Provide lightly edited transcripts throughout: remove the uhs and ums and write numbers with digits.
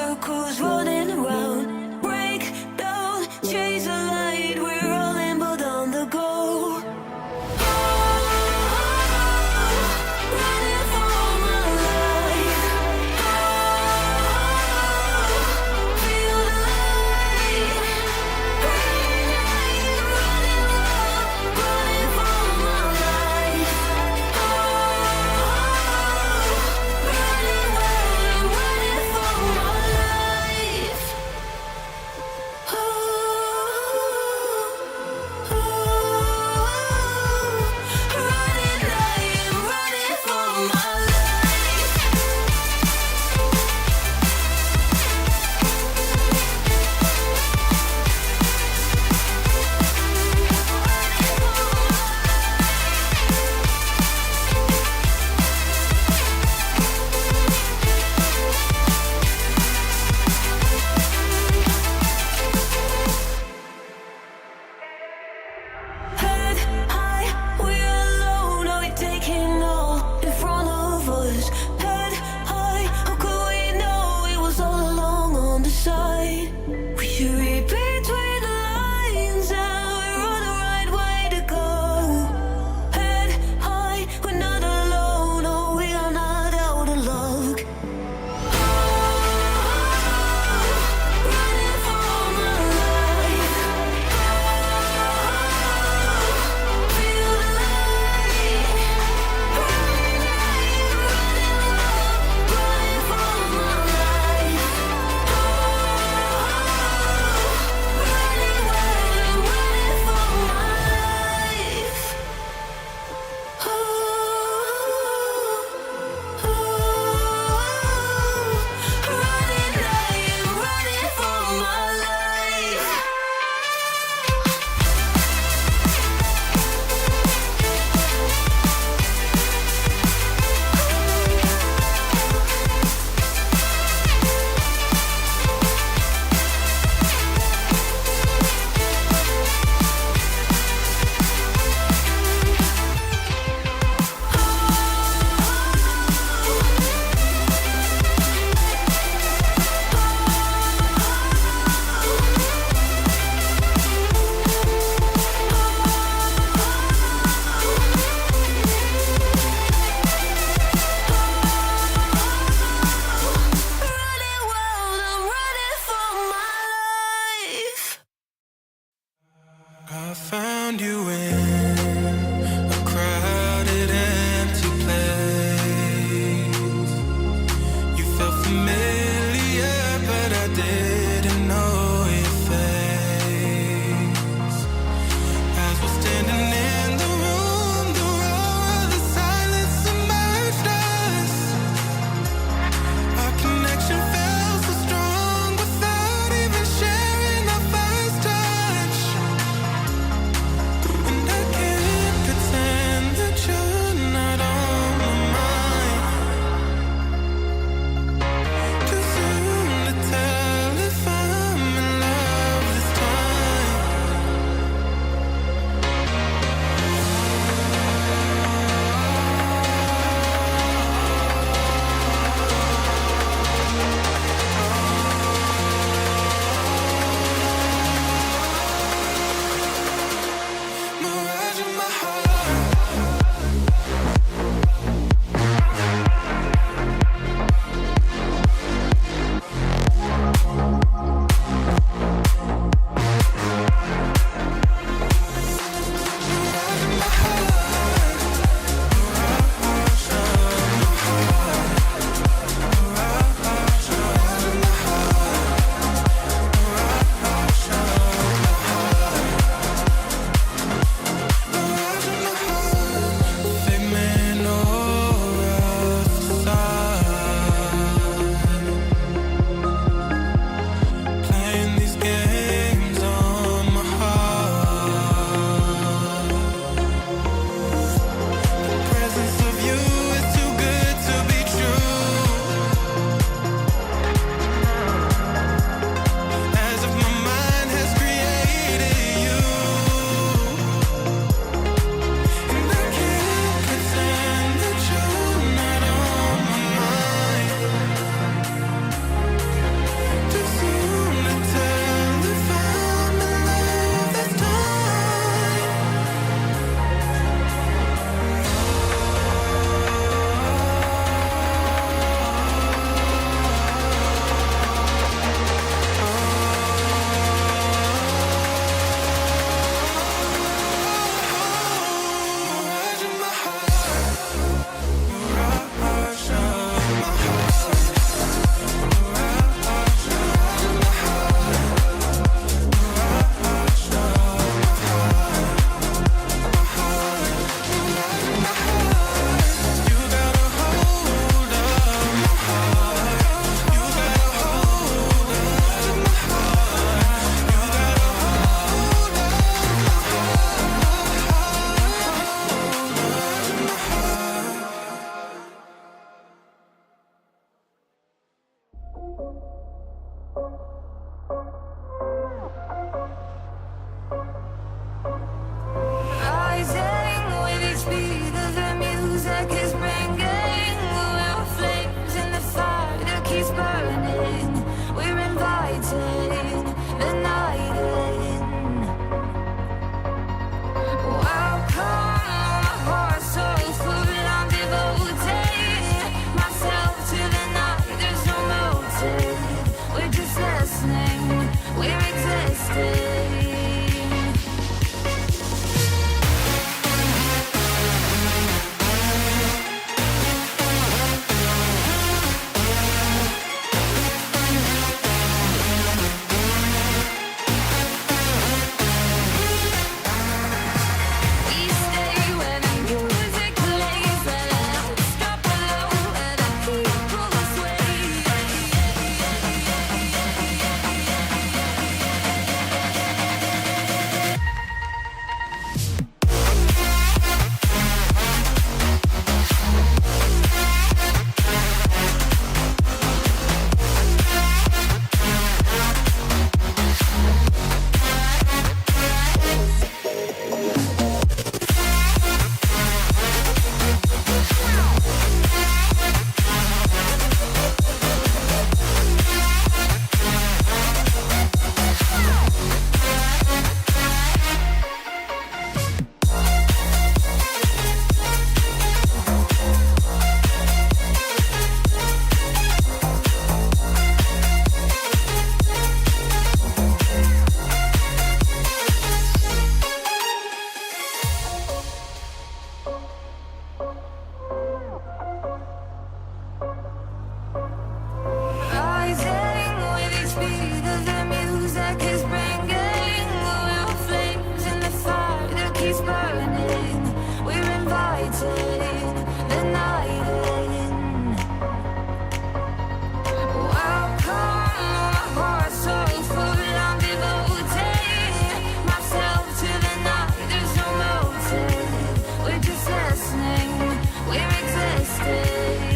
circles running around. Break down, chase the light. We're rolling but on the go. Running for my life. Feel the light. Running for my life. Running for my life. Running, I am running for my life. Head high, we're alone. Are we taking all in front of us? Head high, how could we know it was all along on the side? We should read between the lines and we're on the right way to go. Head high, we're not alone. Oh, we are not out of luck. Running for my life. Feel the light. Running for my life. Running for my life. Running, I am running for my life. Running wild, I'm running for my life. I found you in a crowded, empty place. You felt familiar, but I didn't know your face. As we're standing in the room, the roar of the silence submerged us. Our connection felt so strong without even sharing our first touch. And Rising with each beat of the music is bringing. We're flames in the fire that keeps burning. We're inviting the night in. Welcome, my heart so full. I'm devoting myself to the night. There's no motive. We're just listening. We're existing. We stay where the music plays. Let's drop below where the people sway. Rising with each beat of the music is bringing. We're flames in the fire that keeps burning. We're inviting the night in. Welcome, my heart so full. I'm devoting myself to the night. There's no motive. We're just listening. We're existing.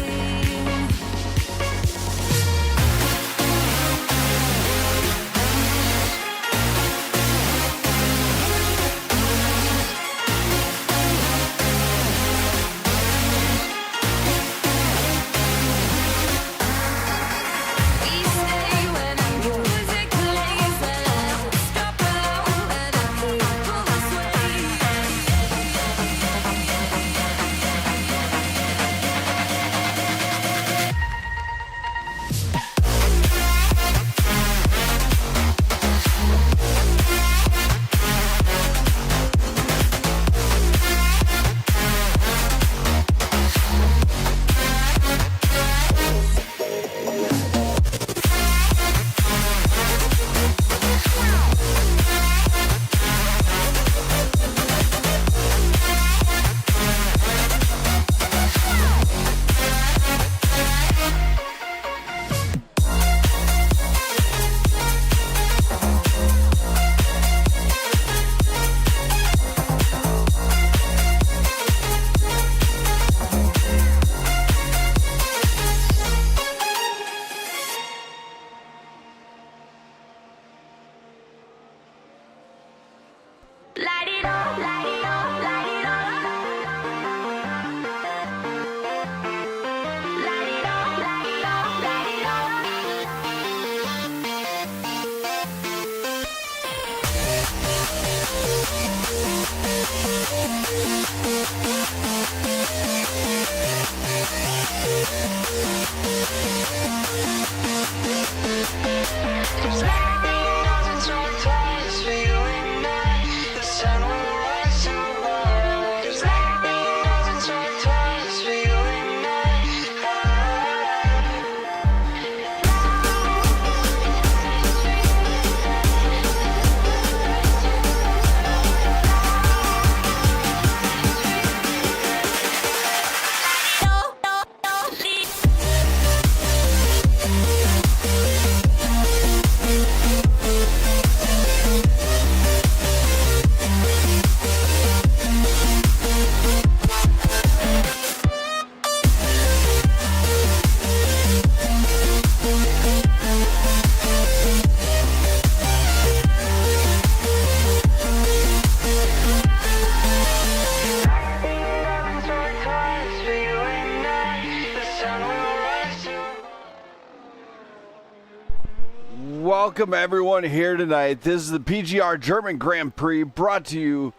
welcome everyone here tonight. This is the PGR German Grand Prix brought to you,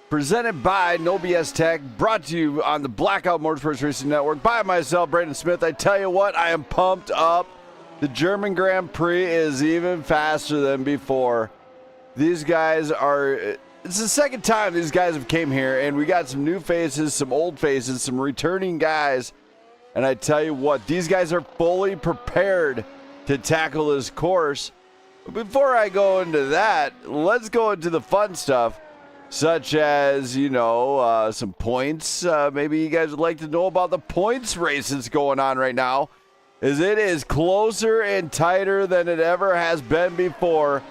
presented by No BS Tech, brought to you on the Blackout Motorsports Racing Network by myself, Brandon Smith. I tell you what, I am pumped up. The German Grand Prix is even faster than before. These guys are, it's the second time these guys have came here, and we got some new faces, some old faces, some returning guys. And I tell you what, these guys are fully prepared to tackle this course. But before I go into that, let's go into the fun stuff, such as, you know, some points. Maybe you guys would like to know about the points race that's going on right now, as it is closer and tighter than it ever has been before.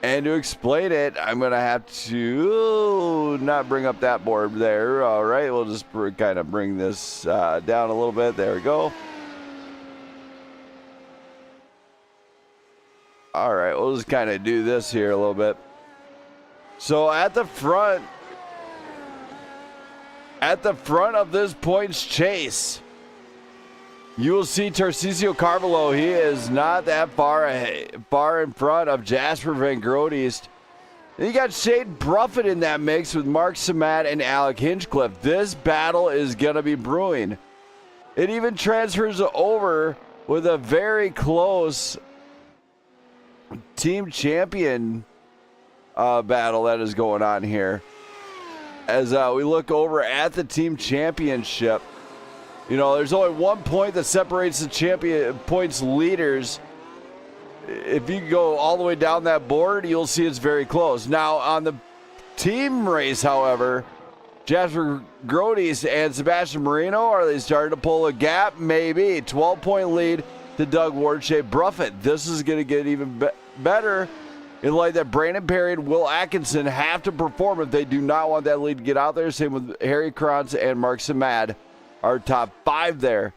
And to explain it, I'm going to have to not bring up that board there. All right, we'll just kind of bring this down a little bit. There we go. All right, we'll just kind of do this here a little bit. So at the front of this points chase, you will see Tarcisio Carvalho. He is not that far in front of Jasper Van Grootist. Then you got Shane Bruffett in that mix with Mark Samat and Alec Hinchcliffe. This battle is going to be brewing. It even transfers over with a very close team champion battle that is going on here. As we look over at the team championship, you know, there's only 1 point that separates the champion points leaders. If you go all the way down that board, you'll see it's very close. Now, on the team race, however, Jasper Grootist and Sebastian Marino, are they starting to pull a gap? Maybe. 12-point lead to Doug Wardshape Bruffett. This is going to get even better in light that Brandon Perry and Will Atkinson have to perform if they do not want that lead to get out there. Same with Harry Krantz and Mark Samad. Our top five there.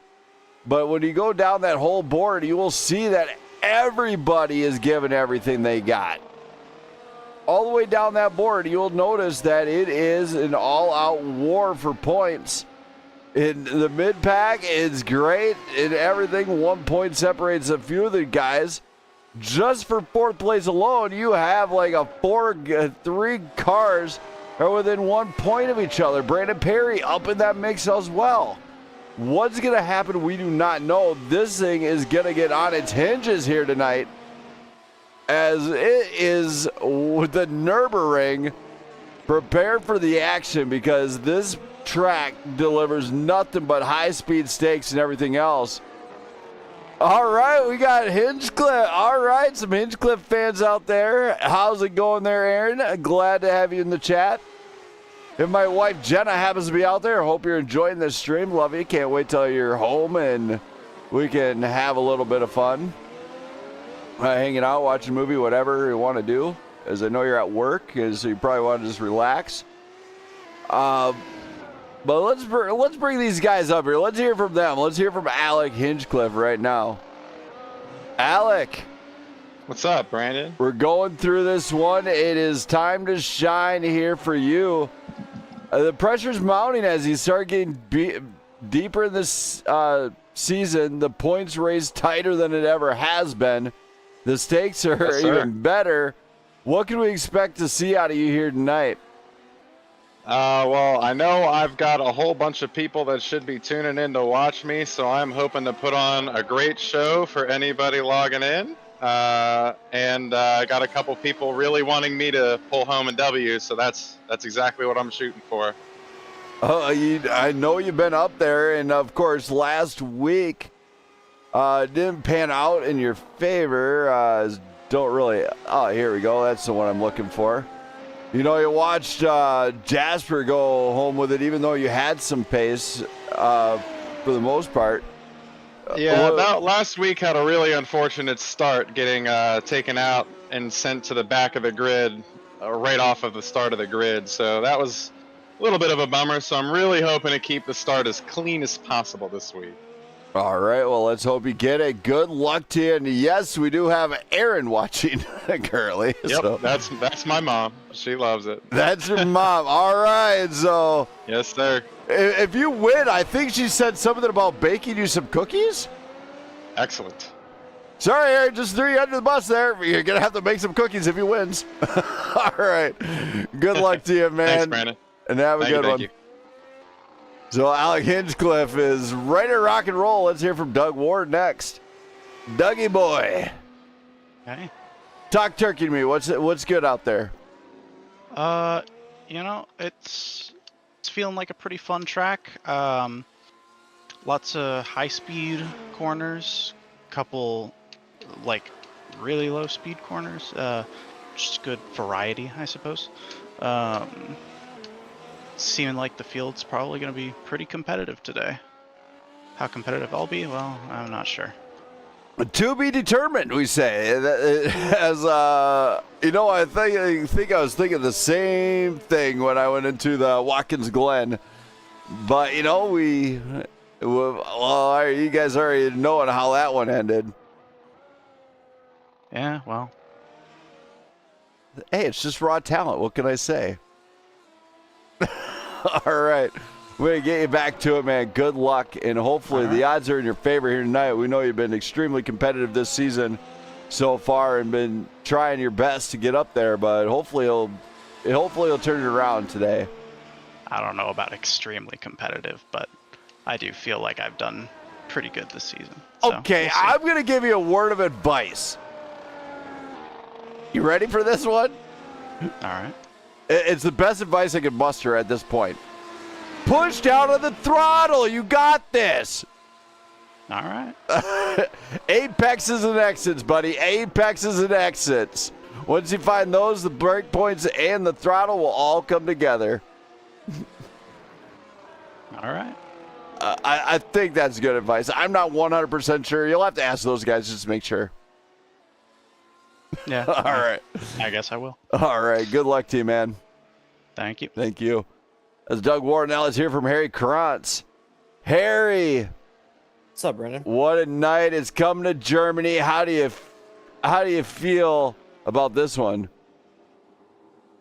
But when you go down that whole board, you will see that everybody is giving everything they got. All the way down that board, you'll notice that it is an all-out war for points. In the mid-pack, it's great. In everything, 1 point separates a few of the guys. Just for fourth place alone, you have like three cars are within 1 point of each other. Brandon Perry up in that mix as well. What's going to happen? We do not know. This thing is going to get on its hinges here tonight, as it is with the Nürburgring. Prepare for the action, because this track delivers nothing but high-speed stakes and everything else. All right, we got Hinchcliffe. All right, some Hinchcliffe fans out there. How's it going there, Aaron? Glad to have you in the chat. If my wife Jenna happens to be out there, hope you're enjoying this stream. Love you. Can't wait till you're home and we can have a little bit of fun. Hanging out, watching a movie, whatever you want to do. As I know you're at work, so you probably want to just relax. But let's bring these guys up here. Let's hear from them. Let's hear from Alec Hinchcliffe right now. Alec. What's up, Brandon? We're going through this one. It is time to shine here for you. The pressure's mounting as you start getting deeper in this season. The points race tighter than it ever has been. The stakes are even better. What can we expect to see out of you here tonight? Well, I know I've got a whole bunch of people that should be tuning in to watch me, so I'm hoping to put on a great show for anybody logging in. And I got a couple people really wanting me to pull home a W, so that's exactly what I'm shooting for. I know you've been up there, and of course last week didn't pan out in your favor. Don't really. Oh, here we go. That's the one I'm looking for. You know, you watched Jasper go home with it, even though you had some pace for the most part. Yeah, about last week had a really unfortunate start, getting taken out and sent to the back of the grid right off of the start of the grid. So that was a little bit of a bummer. So I'm really hoping to keep the start as clean as possible this week. All right, well, let's hope you get it. Good luck to you. And yes, we do have Aaron watching currently. Yep, so. That's my mom. She loves it. That's your mom. All right, so. Yes, sir. If you win, I think she said something about baking you some cookies. Excellent. Sorry, Harry, just threw you under the bus there. You're going to have to make some cookies if he wins. All right. Good luck to you, man. Thanks, Brandon. And have a good one. Thank you. So Alec Hinchcliffe is ready to rock and roll. Let's hear from Doug Ward next. Dougie boy. Okay. Talk turkey to me. What's good out there? It's feeling like a pretty fun track. Lots of high-speed corners, couple like really low-speed corners. Just good variety, I suppose. Seeming like the field's probably going to be pretty competitive today. How competitive I'll be? Well, I'm not sure. To be determined, we say. As I think I was thinking the same thing when I went into the Watkins Glen, but you guys already knowing how that one ended. Yeah, well. Hey, it's just raw talent. What can I say? All right. We're going to get you back to it, man. Good luck, and hopefully the odds are in your favor here tonight. We know you've been extremely competitive this season so far and been trying your best to get up there, but hopefully he'll turn it around today. I don't know about extremely competitive, but I do feel like I've done pretty good this season. So Okay, we'll see. I'm going to give you a word of advice. You ready for this one? All right. It's the best advice I can muster at this point. Push down on the throttle. You got this. All right. Apexes and exits, buddy. Apexes and exits. Once you find those, the brake points and the throttle will all come together. All right. I think that's good advice. I'm not 100% sure. You'll have to ask those guys just to make sure. Yeah. All right. I guess I will. All right. Good luck to you, man. Thank you. Thank you. That's Doug Ward. Now let's hear from Harry Krantz. Harry. What's up, Brandon? What a night. It's coming to Germany. How do you feel about this one?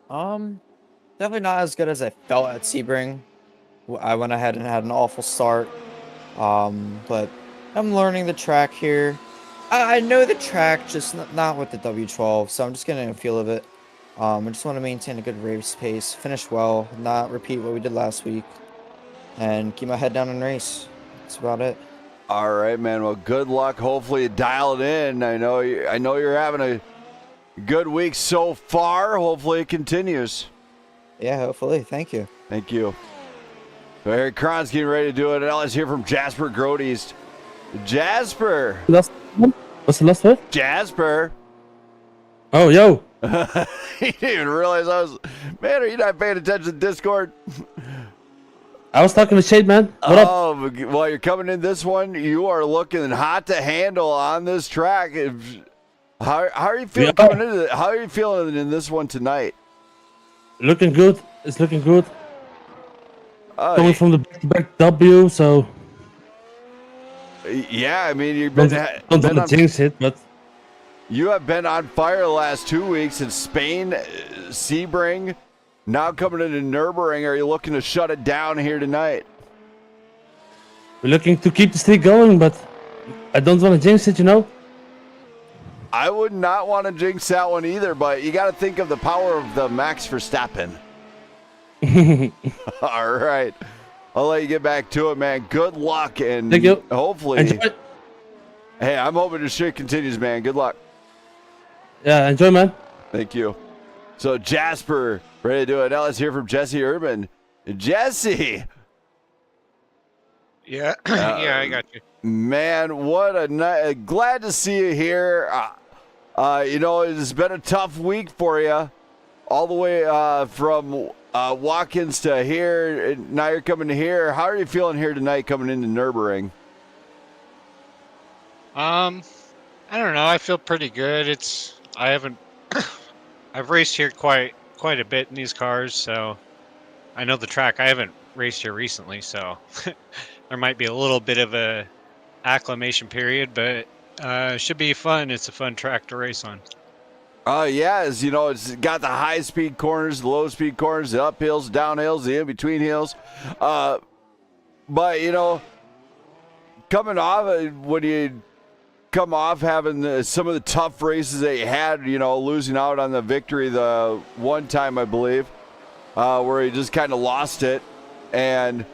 Definitely not as good as I felt at Sebring. I went ahead and had an awful start. But I'm learning the track here. I know the track, just not with the W12, so I'm just getting a feel of it. I just want to maintain a good race pace, finish well, not repeat what we did last week, and keep my head down and race. That's about it. All right, man. Well, good luck. Hopefully you dial it in. I know you're having a good week so far. Hopefully it continues. Yeah, hopefully. Thank you. Thank you. So Harry Cron's getting ready to do it. Now let's hear from Jasper Groteast. Jasper. What's the last word? Jasper. Oh, yo. He didn't even realize man, are you not paying attention to Discord? I was talking with Shade, man. What up? Oh, well, you're coming in this one. You are looking hot to handle on this track. How are you feeling coming into it? How are you feeling in this one tonight? Looking good. It's looking good. Coming Uh, from the back W, so yeah, I mean, you've been, don't want to jinx it, but you have been on fire the last 2 weeks in Spain, Sebring. Now coming into Nürburgring, are you looking to shut it down here tonight? we're looking to keep the streak going, but I don't want to jinx it, you know? I would not want to jinx that one either, but you got to think of the power of the Max Verstappen. All right. I'll let you get back to it, man. Good luck, and Thank you. hopefully. Enjoy. Hey, I'm hoping the shit continues, man. Good luck. Yeah, enjoy, man. Thank you. So Jasper, ready to do it. Now let's hear from Jesse Urban. Jesse. Yeah, yeah, I got you. Man, what a night. Glad to see you here. It's been a tough week for you. All the way from Watkins to here. Now you're coming to here. How are you feeling here tonight coming into Nürburgring? I don't know. I feel pretty good. I've raced here quite a bit in these cars, so I know the track. I haven't raced here recently, so there might be a little bit of a acclimation period, but should be fun. It's a fun track to race on. Yeah, it's got the high-speed corners, the low-speed corners, the uphills, downhills, the in-between hills. But, coming off, when you come off having some of the tough races they had, you know, losing out on the victory the one time, I believe, where he just kind of lost it. And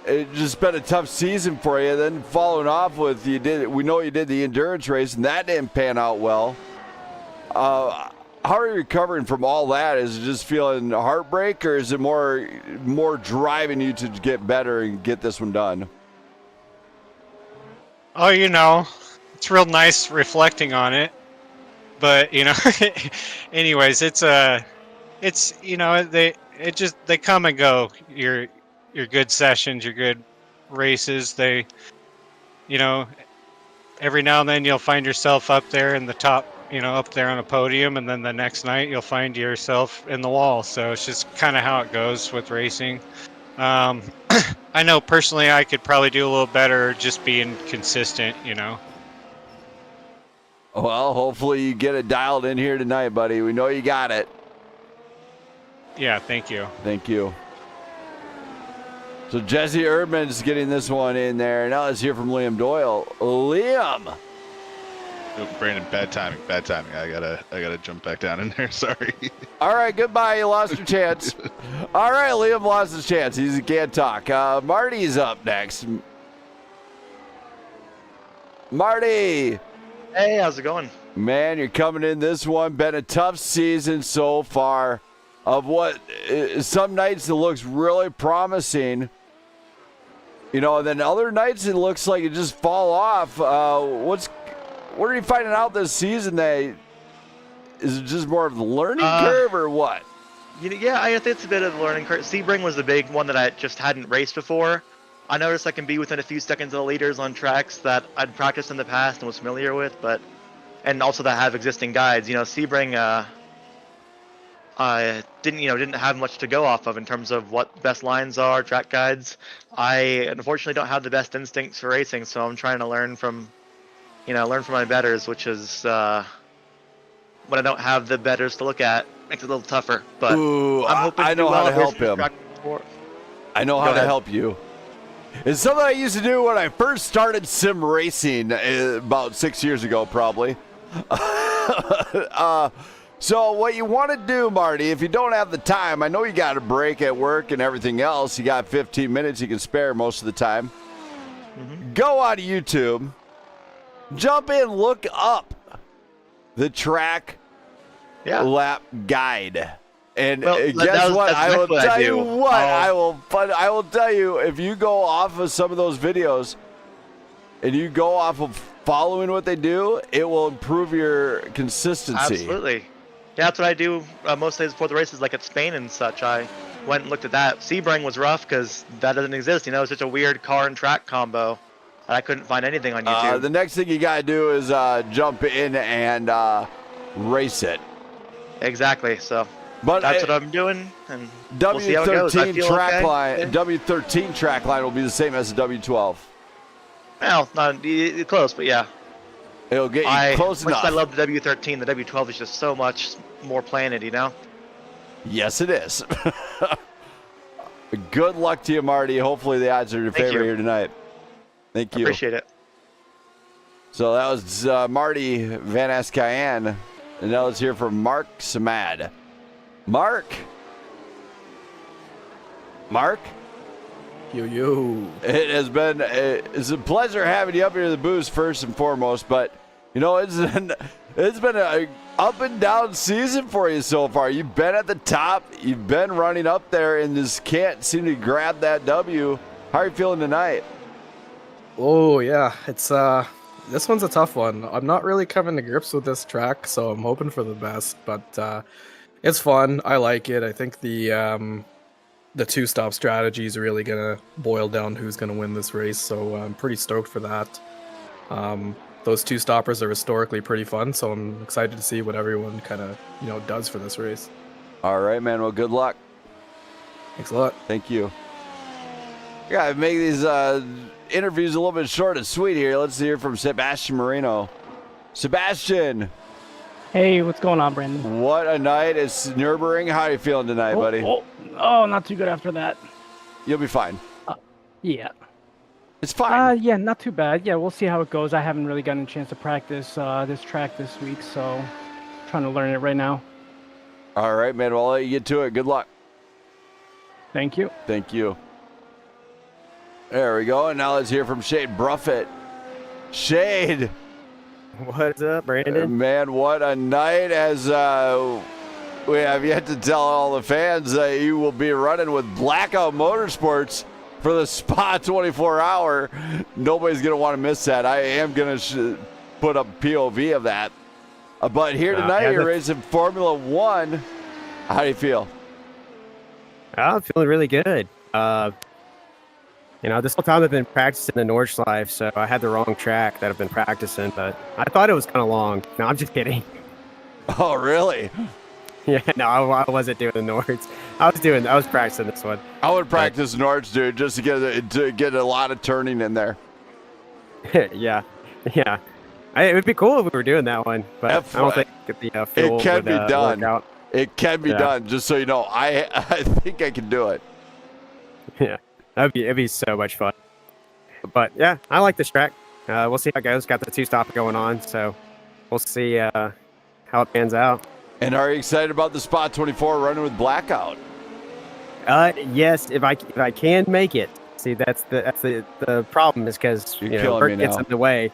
it just been a tough season for you. Then following off with we know you did the endurance race, and that didn't pan out well. How are you recovering from all that? Is it just feeling heartbreak, or is it more driving you to get better and get this one done? Oh, you know, it's real nice reflecting on it, but you know, anyways, it's you know, they come and go. Your good sessions, your good races, they, you know, every now and then you'll find yourself up there in the top, you know, up there on a podium, and then the next night you'll find yourself in the wall. So it's just kind of how it goes with racing. I know personally I could probably do a little better just being consistent, you know. Well, hopefully you get it dialed in here tonight, buddy. We know you got it. Yeah, thank you. Thank you. So Jesse Erdman's getting this one in there. Now let's hear from Liam Doyle. Liam! Oh, Brandon, bad timing. I gotta jump back down in there. Sorry. All right, goodbye. You lost your chance. All right, Liam lost his chance. He can't talk. Marty's up next. Marty! Hey, how's it going? Man, you're coming in this one. Been a tough season so far. Of what some nights it looks really promising, you know, and then other nights it looks like it just fall off. What are you finding out this season? Is it just more of the learning curve or what? Yeah, I think it's a bit of a learning curve. Sebring was the big one that I just hadn't raced before. I noticed I can be within a few seconds of the leaders on tracks that I'd practiced in the past and was familiar with, and also that have existing guides. You know, Sebring, didn't have much to go off of in terms of what best lines are, track guides. I unfortunately don't have the best instincts for racing, so I'm trying to learn from my betters, which is when I don't have the betters to look at, makes it a little tougher. But ooh, I'm hoping I know how to help him. I know how to help you. It's something I used to do when I first started sim racing about 6 years ago, probably. So what you want to do, Marty, if you don't have the time, I know you got a break at work and everything else. You got 15 minutes you can spare most of the time. Mm-hmm. Go on YouTube. Jump in, look up the track lap guide. And guess what? I will tell you what. I will tell you, if you go off of some of those videos and you go off of following what they do, it will improve your consistency. Absolutely. Yeah, that's what I do most days before the races, like at Spain and such. I went and looked at that. Sebring was rough because that doesn't exist. You know, it's such a weird car and track combo. And I couldn't find anything on YouTube. The next thing you got to do is jump in and race it. Exactly. So but that's what I'm doing. And we'll see how it goes. W13 track line will be the same as the W12. Well, not close, but yeah. It'll get you close enough. I love the W13. The W12 is just so much more planted, you know? Yes, it is. Good luck to you, Marty. Hopefully the odds are in your favor here tonight. Thank you. Appreciate it. So that was Marty Van Ascayan. And now let's hear from Mark Samad. Mark? Yo. It's a pleasure having you up here in the booth first and foremost, but you know it's been a up and down season for you so far. You've been at the top, you've been running up there, and just can't seem to grab that W. How are you feeling tonight? Oh yeah, it's this one's a tough one. I'm not really coming to grips with this track, so I'm hoping for the best, but it's fun. I like it. I think the two-stop strategy is really going to boil down who's going to win this race, so I'm pretty stoked for that. Those two-stoppers are historically pretty fun, so I'm excited to see what everyone kind of, does for this race. All right, man. Well, good luck. Thanks a lot. Thank you. Yeah, make these interviews a little bit short and sweet here. Let's hear from Sebastian Marino. Sebastian. Hey, what's going on, Brandon? What a night. It's Nürburgring. How are you feeling tonight, buddy? Oh, not too good after that. You'll be fine. Yeah. It's fine. Yeah, not too bad. Yeah, we'll see how it goes. I haven't really gotten a chance to practice this track this week, so trying to learn it right now. All right, man. Well, I'll let you get to it. Good luck. Thank you. Thank you. There we go. And now let's hear from Shade Bruffett. Shade. What's up, Brandon? Man, what a night. As we have yet to tell all the fans that you will be running with Blackout Motorsports for the Spa 24 hour. Nobody's going to want to miss that. I am going to put up POV of that. But here tonight, you're racing Formula One. How do you feel? I'm feeling really good. This whole time I've been practicing the Nordschleife, so I had the wrong track that I've been practicing, but I thought it was kind of long. No, I'm just kidding. Oh, really? Yeah, no, I wasn't doing the Nords. I was practicing this one. I would practice Nords, dude, just to get a lot of turning in there. Yeah. It would be cool if we were doing that one, but I don't think the fuel it can would, be done. work out. It can be done. Just so you know, I think I can do it. Yeah, it'd be so much fun. But yeah, I like this track. We'll see how it goes. Got the 2-stop going on, so we'll see how it pans out. And are you excited about the Spot 24 running with Blackout? Yes, if I can make it. See, that's the problem is because work gets in the way.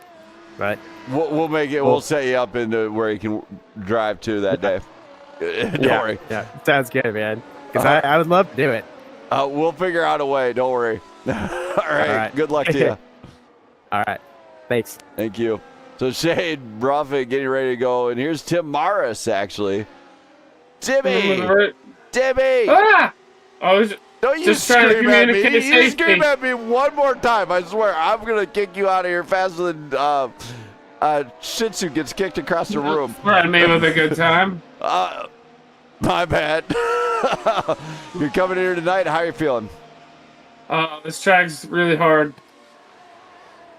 But we'll make it. We'll set you up into where you can drive to that day. Don't worry. Yeah, sounds good, man. Because I would love to do it. We'll figure out a way. Don't worry. All right. Good luck to you. All right. Thanks. Thank you. So Shade Bruffett getting ready to go, and here's Tim Morris actually. Timmy. Ah! Don't you scream at me. You scream at me one more time. I swear, I'm going to kick you out of here faster than Shih Tzu gets kicked across the room. Threaten me with a good time. My bad. You're coming here tonight. How are you feeling? This track's really hard.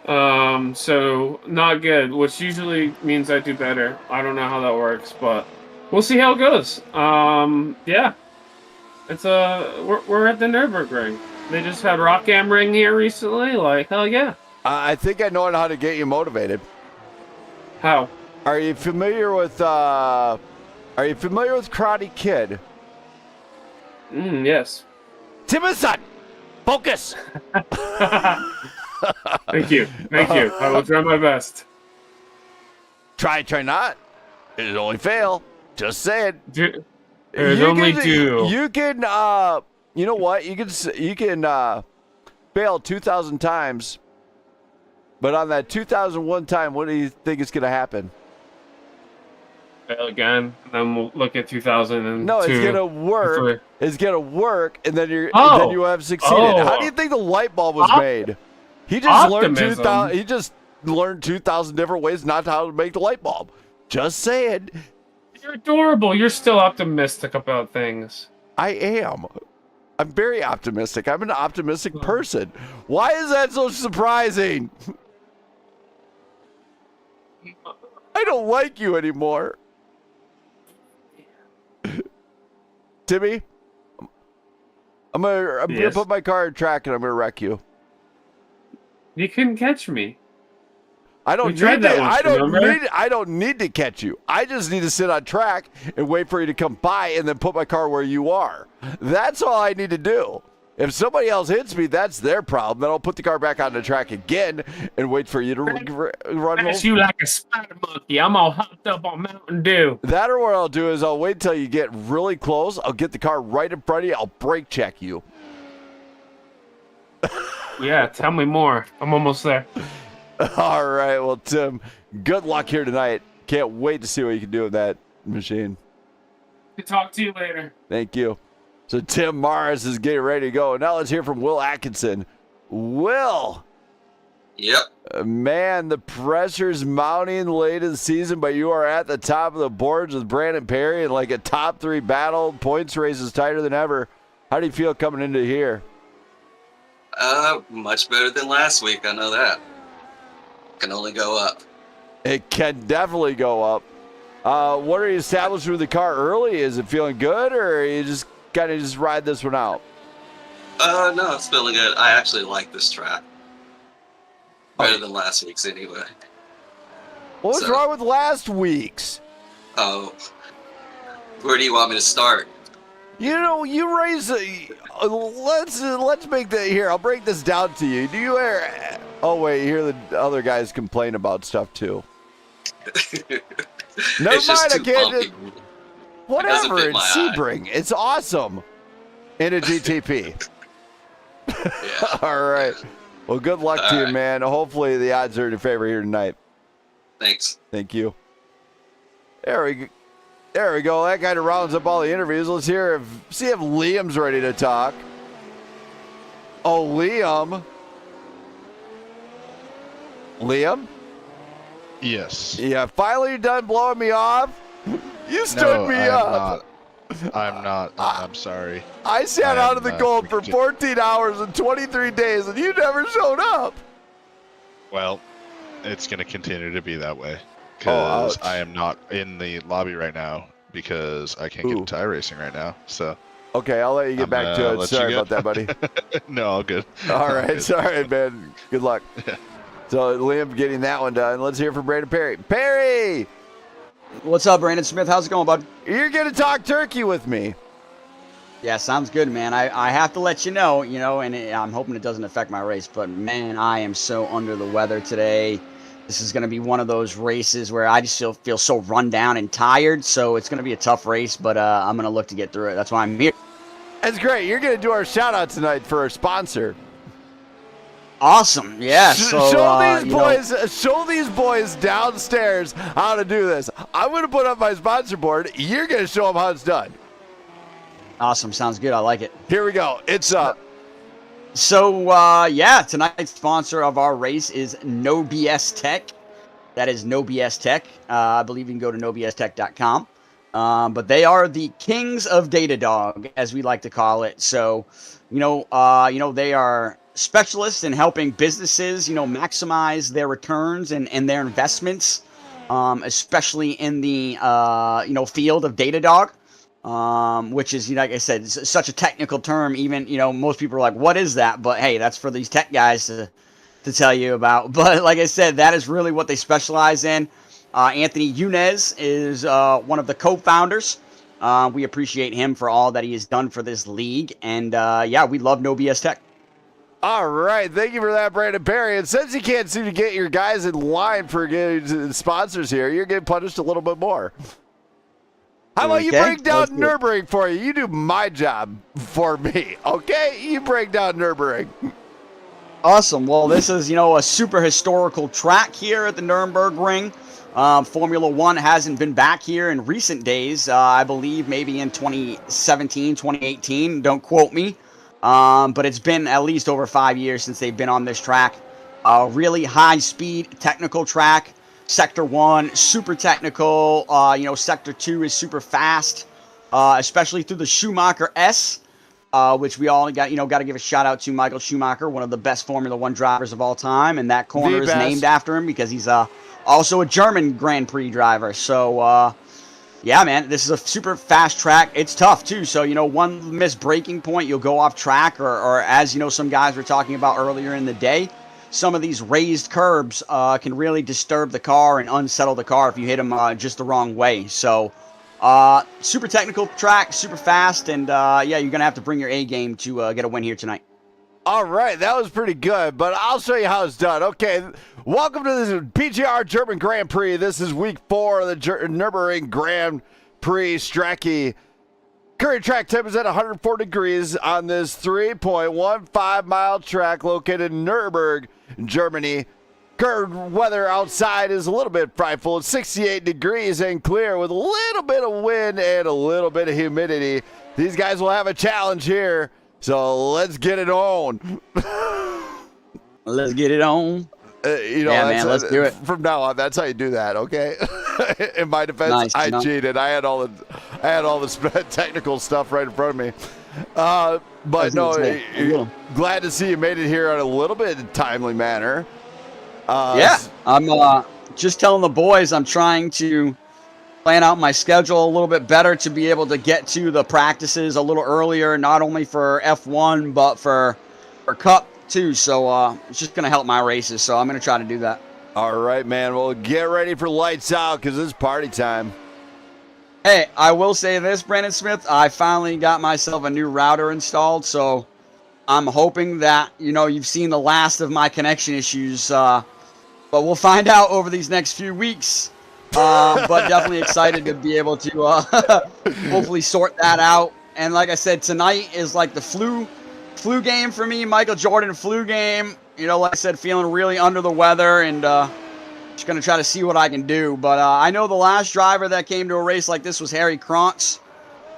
So not good, which usually means I do better. I don't know how that works, but we'll see how it goes. Yeah. It's we're at the Nürburgring. They just had Rock Am Ring here recently. Like, hell yeah. I think I know how to get you motivated. How? Are you familiar with Karate Kid? Yes. Timothy, focus. Thank you. I will try my best. Try not. It'll only fail. Just saying. There's only two. You can, you know what? You can fail 2,000 times, but on that 2001 time, what do you think is going to happen? Fail again, and then we'll look at 2002. No, it's going to work. 3. It's going to work, and then and then you have succeeded. How do you think the light bulb was made? He just learned 2,000. He just learned 2,000 different ways not how to make the light bulb. Just saying. You're adorable. You're still optimistic about things. I am. I'm very optimistic. I'm an optimistic person. Why is that so surprising? I don't like you anymore. Timmy, I'm gonna put my car in track and I'm gonna wreck you. You couldn't catch me. I don't need to catch you. I just need to sit on track and wait for you to come by and then put my car where you are. That's all I need to do. If somebody else hits me, that's their problem. Then I'll put the car back on the track again and wait for you to run over. You like a spider monkey. I'm all hopped up on Mountain Dew. That or what I'll do is I'll wait till you get really close. I'll get the car right in front of you. I'll brake check you. Yeah, tell me more. I'm almost there. All right, well, Tim, good luck here tonight. Can't wait to see what you can do with that machine. Talk to you later. Thank you. So Tim Morris is getting ready to go. Now let's hear from Will Atkinson. Will. Yep. Man, the pressure's mounting late in the season, but you are at the top of the boards with Brandon Perry and like a top 3 battle. Points race is tighter than ever. How do you feel coming into here? Much better than last week. I know that. Can only go up. It can definitely go up. What are you establishing with the car early? Is it feeling good, or are you just kind of ride this one out? No, it's feeling good. I actually like this track. Better than last week's anyway. What was wrong with last week's? Oh, where do you want me to start? You know, you raise. Let's make that here. I'll break this down to you. Do you ever? Oh wait, you hear the other guys complain about stuff too. Never It's just mind. I too can't. bumpy. Whatever. fit It's my eye. Sebring. It's awesome. In a GTP. All right. Well, good luck All to you, right. man. Hopefully the odds are in your favor here tonight. Thanks. Thank you. There we go. That kind of rounds up all the interviews. Let's see if Liam's ready to talk. Oh, Liam. Liam? Yes. Yeah, finally you're done blowing me off. You stood me up. I'm not. I'm sorry. I sat I out am of the not gold for freaking- 14 hours and 23 days, and you never showed up. Well, it's going to continue to be that way. Oh, Because ouch. I am not in the lobby right now because I can't get into iRacing right now. So. Okay, I'll let you get I'm back to gonna it. let you Sorry go. about that, buddy. No, all good. All All right, good. sorry, man. Good luck. So Liam getting that one done. Let's hear from Brandon Perry. Perry! What's up, Brandon Smith? How's it going, bud? You're going to talk turkey with me. Yeah, sounds good, man. I have to let you know, and I'm hoping it doesn't affect my race, but man, I am so under the weather today. This is going to be one of those races where I just feel so run down and tired, so it's going to be a tough race, but I'm going to look to get through it. That's why I'm here. That's great. You're going to do our shout out tonight for our sponsor. Awesome. Yeah. So show these boys downstairs how to do this. I'm going to put up my sponsor board. You're going to show them how it's done. Awesome. Sounds good. I like it. Here we go. It's up. So, tonight's sponsor of our race is No BS Tech. That is No BS Tech. I believe you can go to nobstech.com. But they are the kings of Datadog, as we like to call it. So, they are specialists in helping businesses, maximize their returns and their investments, especially in the, field of Datadog. Which is, like I said, it's such a technical term. Even, most people are like, what is that? But hey, that's for these tech guys to tell you about. But like I said, that is really what they specialize in. Anthony Yunez is one of the co-founders. We appreciate him for all that he has done for this league. And we love No BS Tech. All right. Thank you for that, Brandon Perry. And since you can't seem to get your guys in line for getting sponsors here, you're getting punished a little bit more. How about you break down Nürburgring for you? You do my job for me, okay? You break down Nürburgring. Awesome. Well, this is, a super historical track here at the Nürburgring. Formula One hasn't been back here in recent days. I believe maybe in 2017, 2018. Don't quote me. But it's been at least over 5 years since they've been on this track. Really high-speed, technical track. Sector 1, super technical. Sector 2 is super fast, especially through the Schumacher S, which we all got to give a shout out to Michael Schumacher, one of the best Formula 1 drivers of all time. And that corner is named after him because he's also a German Grand Prix driver. So, man, this is a super fast track. It's tough, too. So, one missed braking point, you'll go off track. Or as, some guys were talking about earlier in the day, some of these raised curbs can really disturb the car and unsettle the car if you hit them just the wrong way. So, super technical track, super fast, and you're going to have to bring your A game to get a win here tonight. All right, that was pretty good, but I'll show you how it's done. Okay, welcome to this PGR German Grand Prix. This is week 4 of the Nürburgring Grand Prix Strecke. Current track temp is at 104 degrees on this 3.15-mile track located in Nuremberg, Germany. Current weather outside is a little bit frightful. It's 68 degrees and clear with a little bit of wind and a little bit of humidity. These guys will have a challenge here, so let's get it on. Let's get it on. Man, let's do it. From now on, that's how you do that, okay? In my defense, I cheated. I had all the technical stuff right in front of me. But no, glad to see you made it here on a little bit timely manner. I'm just telling the boys I'm trying to plan out my schedule a little bit better to be able to get to the practices a little earlier, not only for F1 but for Cup too. So it's just gonna help my races. So I'm gonna try to do that. All right, man. Well, get ready for lights out because it's party time. Hey, I will say this, Brandon Smith. I finally got myself a new router installed, so I'm hoping that, you've seen the last of my connection issues, but we'll find out over these next few weeks. But definitely excited to be able to hopefully sort that out. And like I said, tonight is like the flu game for me, Michael Jordan flu game. Like I said, feeling really under the weather and just going to try to see what I can do. But I know the last driver that came to a race like this was Harry Krantz.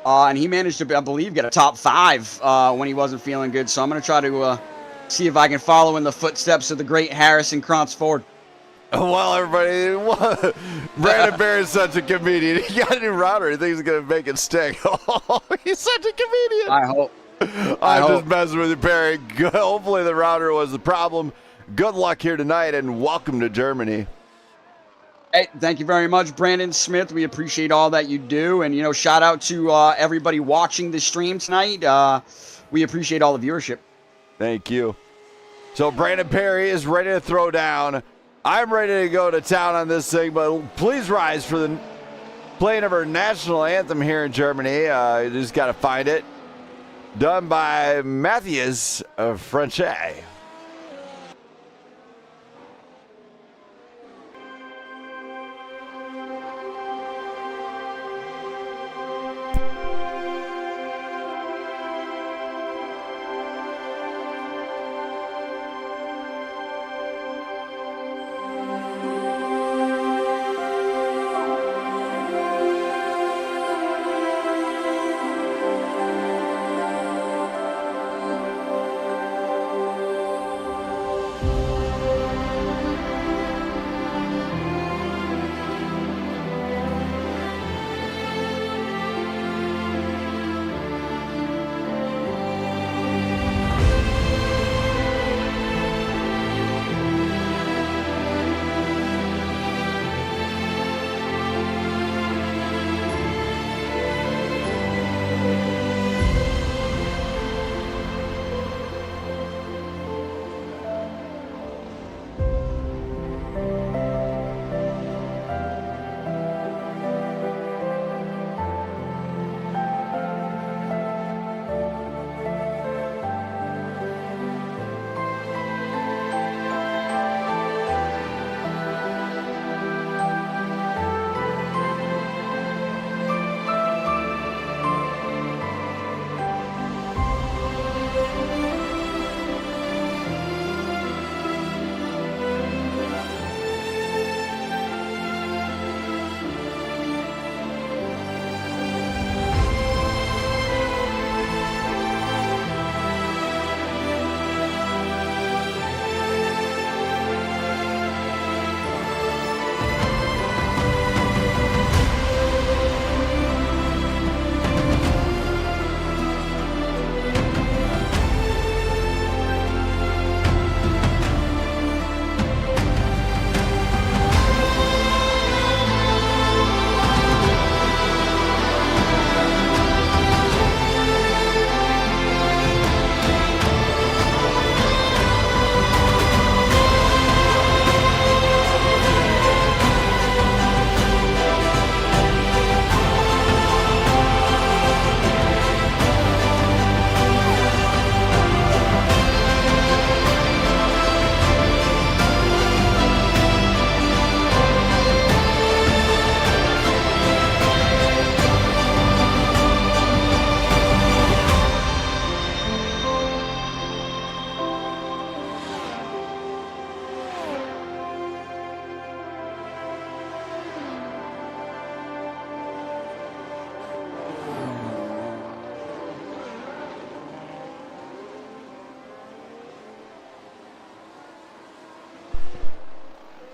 And he managed to, I believe, get a top 5 when he wasn't feeling good. So I'm going to try to see if I can follow in the footsteps of the great Harrison Krantz Ford. Well, everybody, Brandon Bear is such a comedian. He got a new router. He thinks he's going to make it stick. He's such a comedian. I hope. I'm just messing with you, Barry. Hopefully the router was the problem. Good luck here tonight, and welcome to Germany. Hey, thank you very much, Brandon Smith. We appreciate all that you do. And, shout out to everybody watching the stream tonight. We appreciate all the viewership. Thank you. So Brandon Perry is ready to throw down. I'm ready to go to town on this thing, but please rise for the playing of our national anthem here in Germany. You just got to find it. Done by Matthias Frenchet.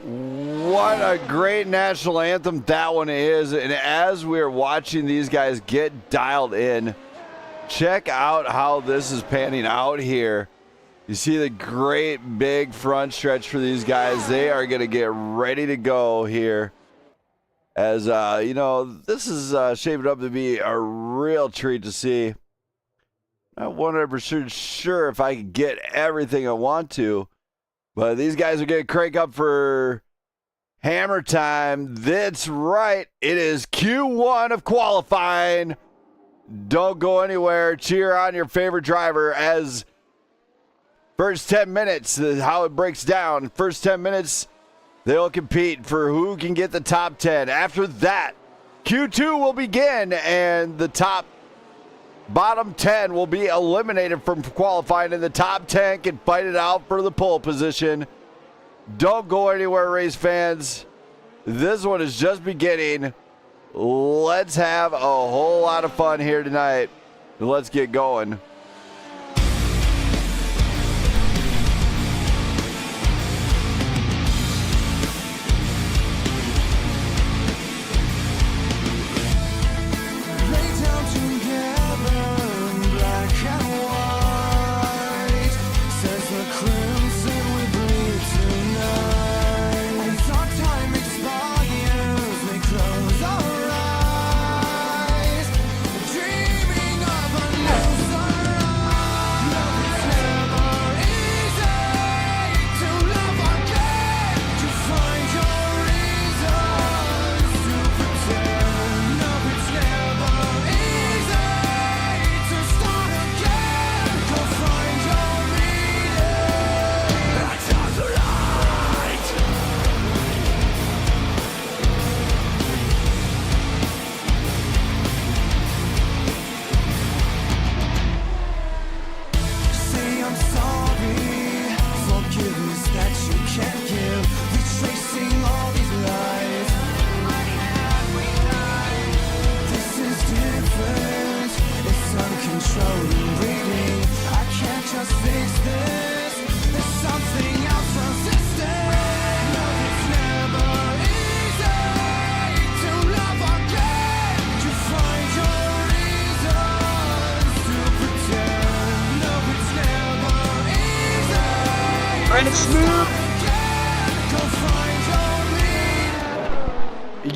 What a great national anthem that one is. And as we're watching these guys get dialed in, check out how this is panning out here. You see the great big front stretch for these guys. They are going to get ready to go here. As, this is shaping up to be a real treat to see. Not 100% sure if I can get everything I want to, but these guys are going to crank up for hammer time. That's right. It is Q1 of qualifying. Don't go anywhere. Cheer on your favorite driver as first 10 minutes, how it breaks down. First 10 minutes, they'll compete for who can get the top 10. After that, Q2 will begin, and the bottom 10 will be eliminated from qualifying, and the top 10 can fight it out for the pole position. Don't go anywhere, race fans. This one is just beginning. Let's have a whole lot of fun here tonight. Let's get going.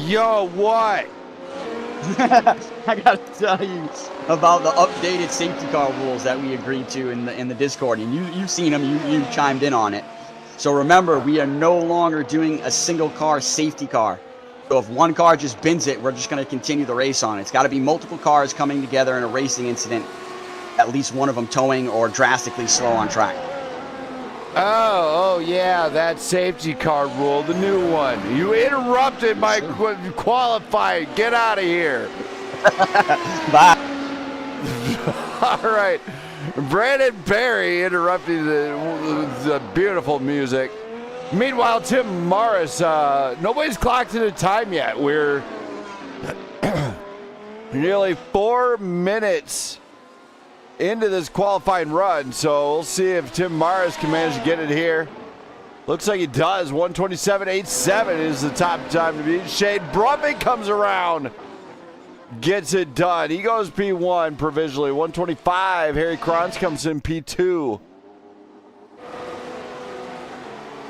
Yo, what? I gotta tell you about the updated safety car rules that we agreed to in the Discord, and you've seen them. You chimed in on it. So remember, we are no longer doing a single car safety car. So if one car just bins it, we're just going to continue the race on. It's got to be multiple cars coming together in a racing incident, at least one of them towing or drastically slow on track. Oh, yeah, that safety car rule, the new one. You interrupted my qualifying. Get out of here. Bye. All right. Brandon Barry interrupting the beautiful music. Meanwhile, Tim Morris, nobody's clocked in the time yet. We're nearly 4 minutes into this qualifying run, so we'll see if Tim Morris can manage to get it here. Looks like he does. 1:27.87 is the top time to beat. Shade Brumming comes around, gets it done. He goes P1 provisionally. 1:25. Harry Kranz comes in P2.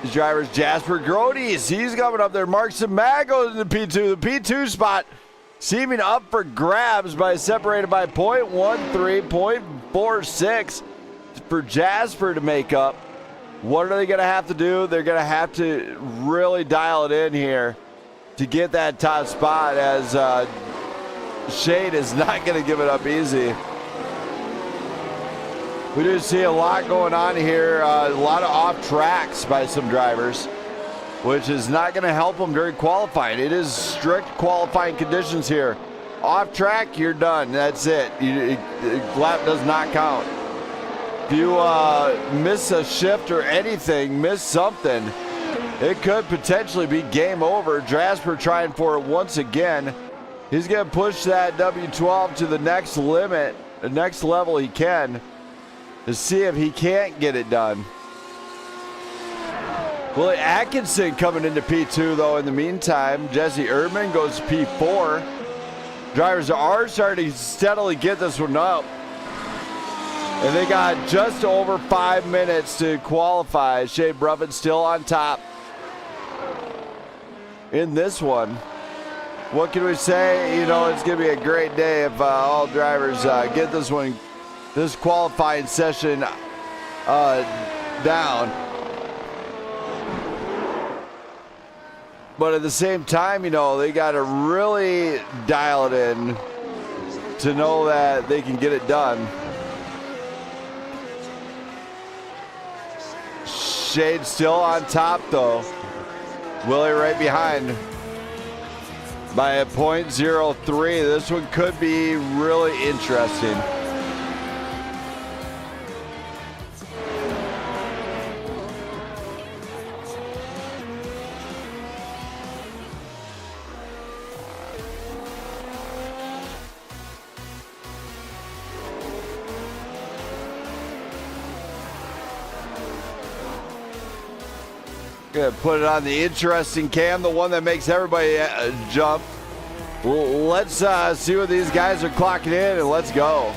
His driver's Jasper Grodes. He's coming up there. Mark Samag goes into P2. The P2 spot seeming up for grabs separated by 0.13, 0.46 for Jasper to make up. What are they going to have to do? They're going to have to really dial it in here to get that top spot, as Shade is not going to give it up easy. We do see a lot going on here, a lot of off tracks by some drivers, which is not going to help them during qualifying. It is strict qualifying conditions here. Off track, you're done. That's it. Lap does not count. If you miss a shift or anything, miss something, it could potentially be game over. Jasper trying for it once again. He's going to push that W12 to the next limit, the next level he can, to see if he can't get it done. Willie Atkinson coming into P2, though, in the meantime. Jesse Erdman goes to P4. Drivers are starting to steadily get this one up. And they got just over 5 minutes to qualify. Shea Bruffin still on top in this one. What can we say? You know, it's going to be a great day if all drivers get this one this qualifying session down. But at the same time, you know, they got to really dial it in to know that they can get it done. Shade still on top, though. Willie right behind by a .03. This one could be really interesting. Gonna put it on the interesting cam, the one that makes everybody jump. Let's see what these guys are clocking in, and let's go.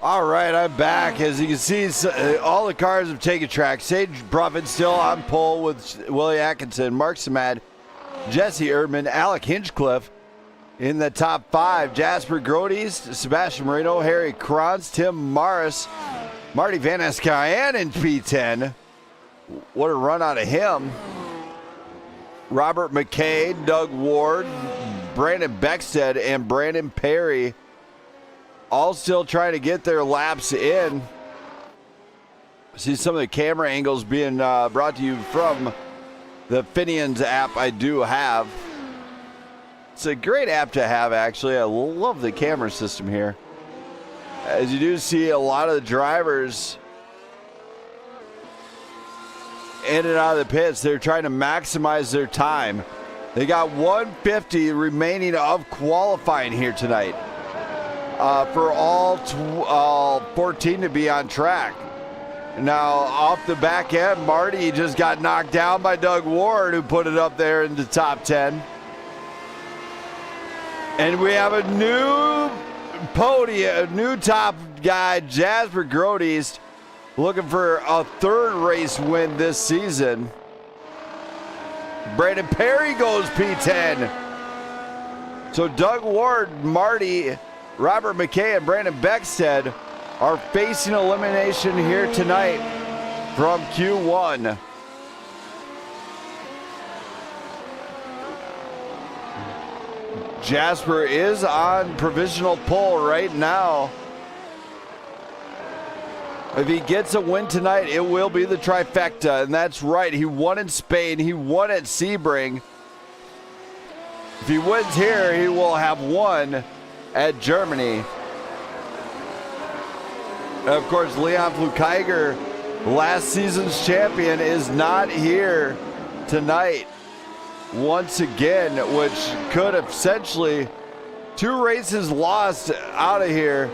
All right, I'm back. As you can see, all the cars have taken track. Sage Prophet still on pole with Willie Atkinson, Mark Samad, Jesse Erdman, Alec Hinchcliffe in the top 5. Jasper Grodes, Sebastian Marino, Harry Kranz, Tim Morris, Marty Van Escayan in P10. What a run out of him. Robert McKay, Doug Ward, Brandon Beckstead, and Brandon Perry all still trying to get their laps in. See some of the camera angles being brought to you from the Finian's app I do have. It's a great app to have, actually. I love the camera system here. As you do see a lot of the drivers in and out of the pits, they're trying to maximize their time. They got 150 remaining of qualifying here tonight. For all 14 to be on track. Now, off the back end, Marty just got knocked down by Doug Ward, who put it up there in the top 10. And we have a new podium, a new top guy, Jasper Grodes, looking for a 3rd race win this season. Brandon Perry goes P10. So Doug Ward, Marty, Robert McKay, and Brandon Beckstead are facing elimination here tonight from Q1. Jasper is on provisional pole right now. If he gets a win tonight, it will be the trifecta, and that's right. He won in Spain. He won at Sebring. If he wins here, he will have won at Germany. And of course, Leon Flukeiger, last season's champion, is not here tonight once again, which could essentially, 2 races lost out of here,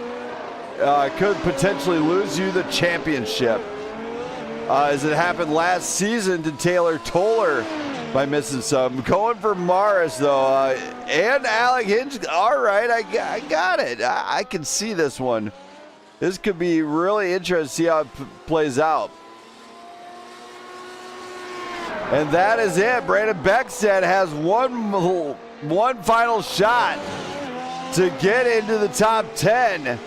could potentially lose you the championship. As it happened last season to Taylor Toller by missing some. Going for Morris, though, and Alec Hinch. All right, I got it. I can see this one. This could be really interesting to see how it plays out. And that is it. Brandon Beckstead has one one final shot to get into the top 10.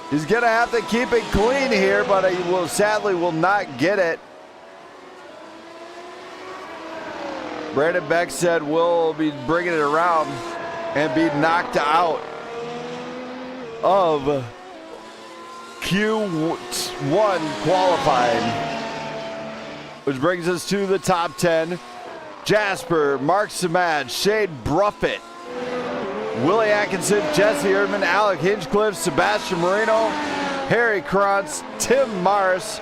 He's going to have to keep it clean here, but he will sadly will not get it. Brandon Beck said we'll be bringing it around and be knocked out of Q1 qualifying. Which brings us to the top 10. Jasper, Mark Samad, Shade Bruffett, Willie Atkinson, Jesse Erdman, Alec Hinchcliffe, Sebastian Marino, Harry Krantz, Tim Mars,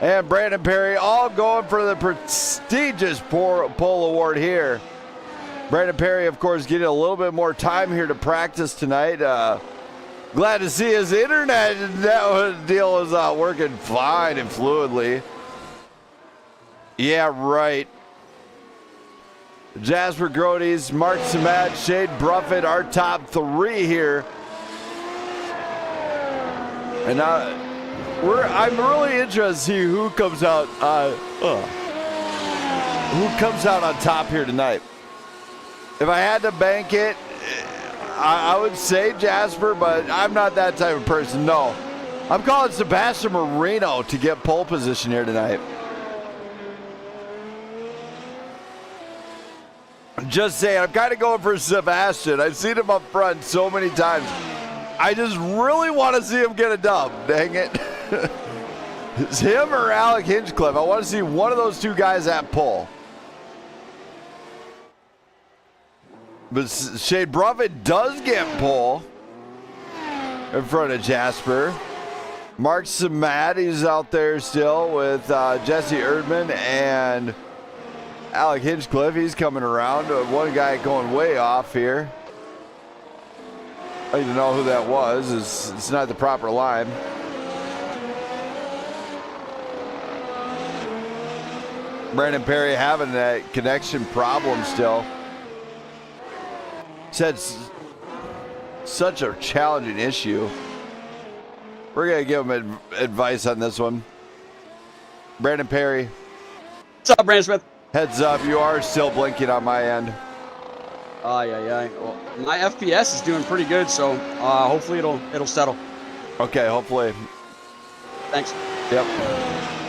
and Brandon Perry, all going for the prestigious pole award here. Brandon Perry, of course, getting a little bit more time here to practice tonight. Glad to see his internet deal is working fine and fluidly. Yeah, right. Jasper Grodes, Mark Samad, Shade Bruffett, our top 3 here. And I'm really interested to see who comes out on top here tonight. If I had to bank it, I would say Jasper, but I'm not that type of person. No, I'm calling Sebastian Marino to get pole position here tonight. Just saying, I'm kind of going for Sebastian. I've seen him up front so many times. I just really want to see him get a dub. Dang it. It's him or Alec Hinchcliffe. I want to see one of those two guys at pole. But Shade Bruffett does get pole in front of Jasper. Mark Samad, he's out there still with Jesse Erdman and Alec Hinchcliffe. He's coming around. One guy going way off here. I don't even know who that was. It's not the proper line. Brandon Perry having that connection problem still. Said such a challenging issue. We're going to give him advice on this one. Brandon Perry. What's up, Brandon Smith? Heads up, you are still blinking on my end. Yeah. Well, my FPS is doing pretty good, so hopefully it'll settle. Okay, hopefully. Thanks. Yep.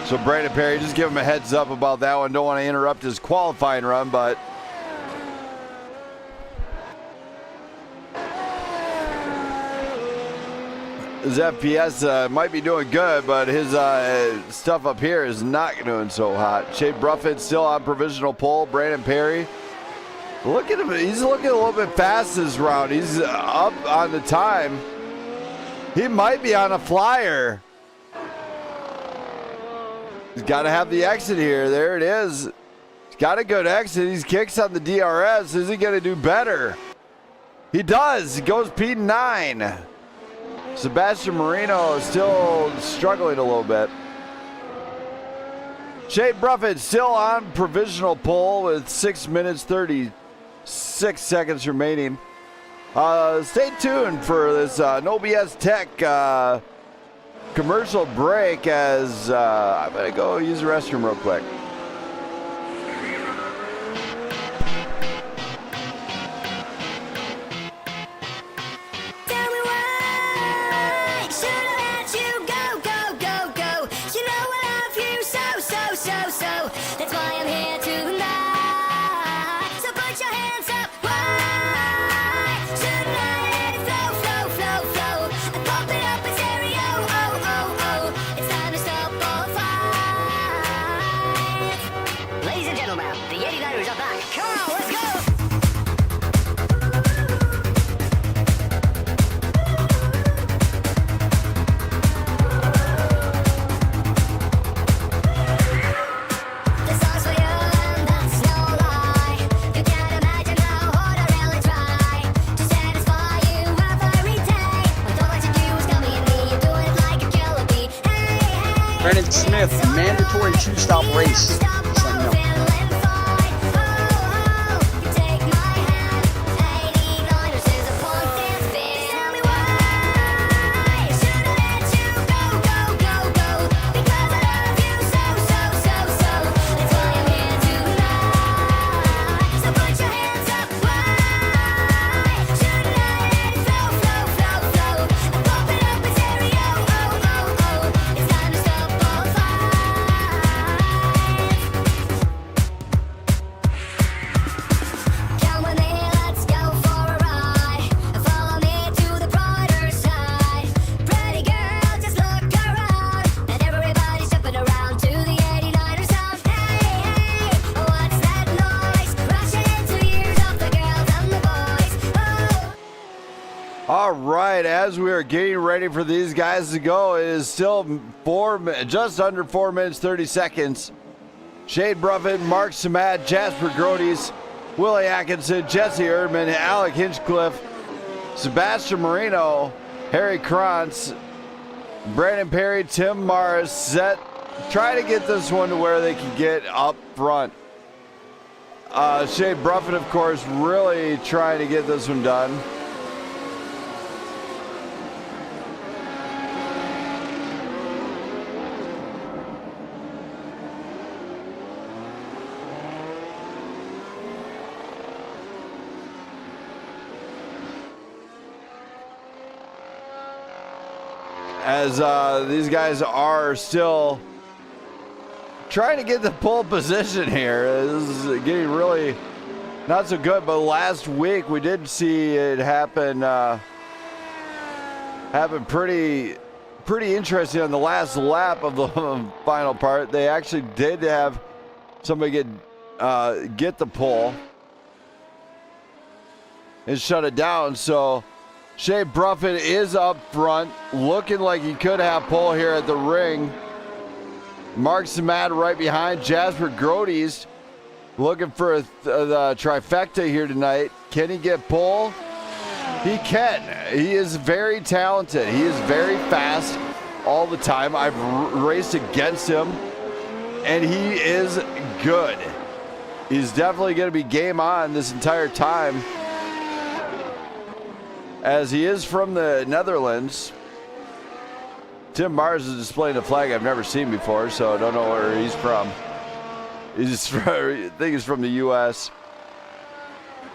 So Brandon Perry, just give him a heads up about that one. Don't want to interrupt his qualifying run, but his FPS might be doing good, but his stuff up here is not doing so hot. Shade Bruffett still on provisional pole. Brandon Perry, look at him. He's looking a little bit fast this round. He's up on the time. He might be on a flyer. He's got to have the exit here. There it is. He's got a good exit. He kicks on the DRS. Is he going to do better? He does. He goes P9. Sebastian Marino is still struggling a little bit. Shade Bruffett still on provisional pole with 6 minutes 36 seconds remaining. Stay tuned for this No BS Tech commercial break as I'm going to go use the restroom real quick. That's why I'm here tonight. So put your hands up. Why shouldn't I let it flow, flow, flow, flow? And pump it up in stereo. Oh, oh, oh. It's time to stop all fight. Ladies and gentlemen, the 89ers are back. Come on, let's go. Brandon Smith, mandatory two-stop race. Just let me know. So put your hands up. Why right, as we are getting ready for these guys to go, it is still just under 4 minutes, 30 seconds. Shade Bruffett, Mark Samad, Jasper Grodes, Willie Atkinson, Jesse Erdman, Alec Hinchcliffe, Sebastian Marino, Harry Krantz, Brandon Perry, Tim Morris, try to get this one to where they can get up front. Shade Bruffett, of course, really trying to get this one done. As these guys are still trying to get the pole position here. This is getting really not so good, but last week we did see it happen pretty interesting on the last lap of the final part. They actually did have somebody get the pole and shut it down. So Shea Bruffett is up front, looking like he could have pole here at the ring. Mark Samad right behind. Jasper Grodes looking for the trifecta here tonight. Can he get pole? He can. He is very talented. He is very fast all the time. I've raced against him, and he is good. He's definitely going to be game on this entire time, as he is from the Netherlands. Tim Mars is displaying a flag I've never seen before, so I don't know where he's from. I think he's from the U.S.,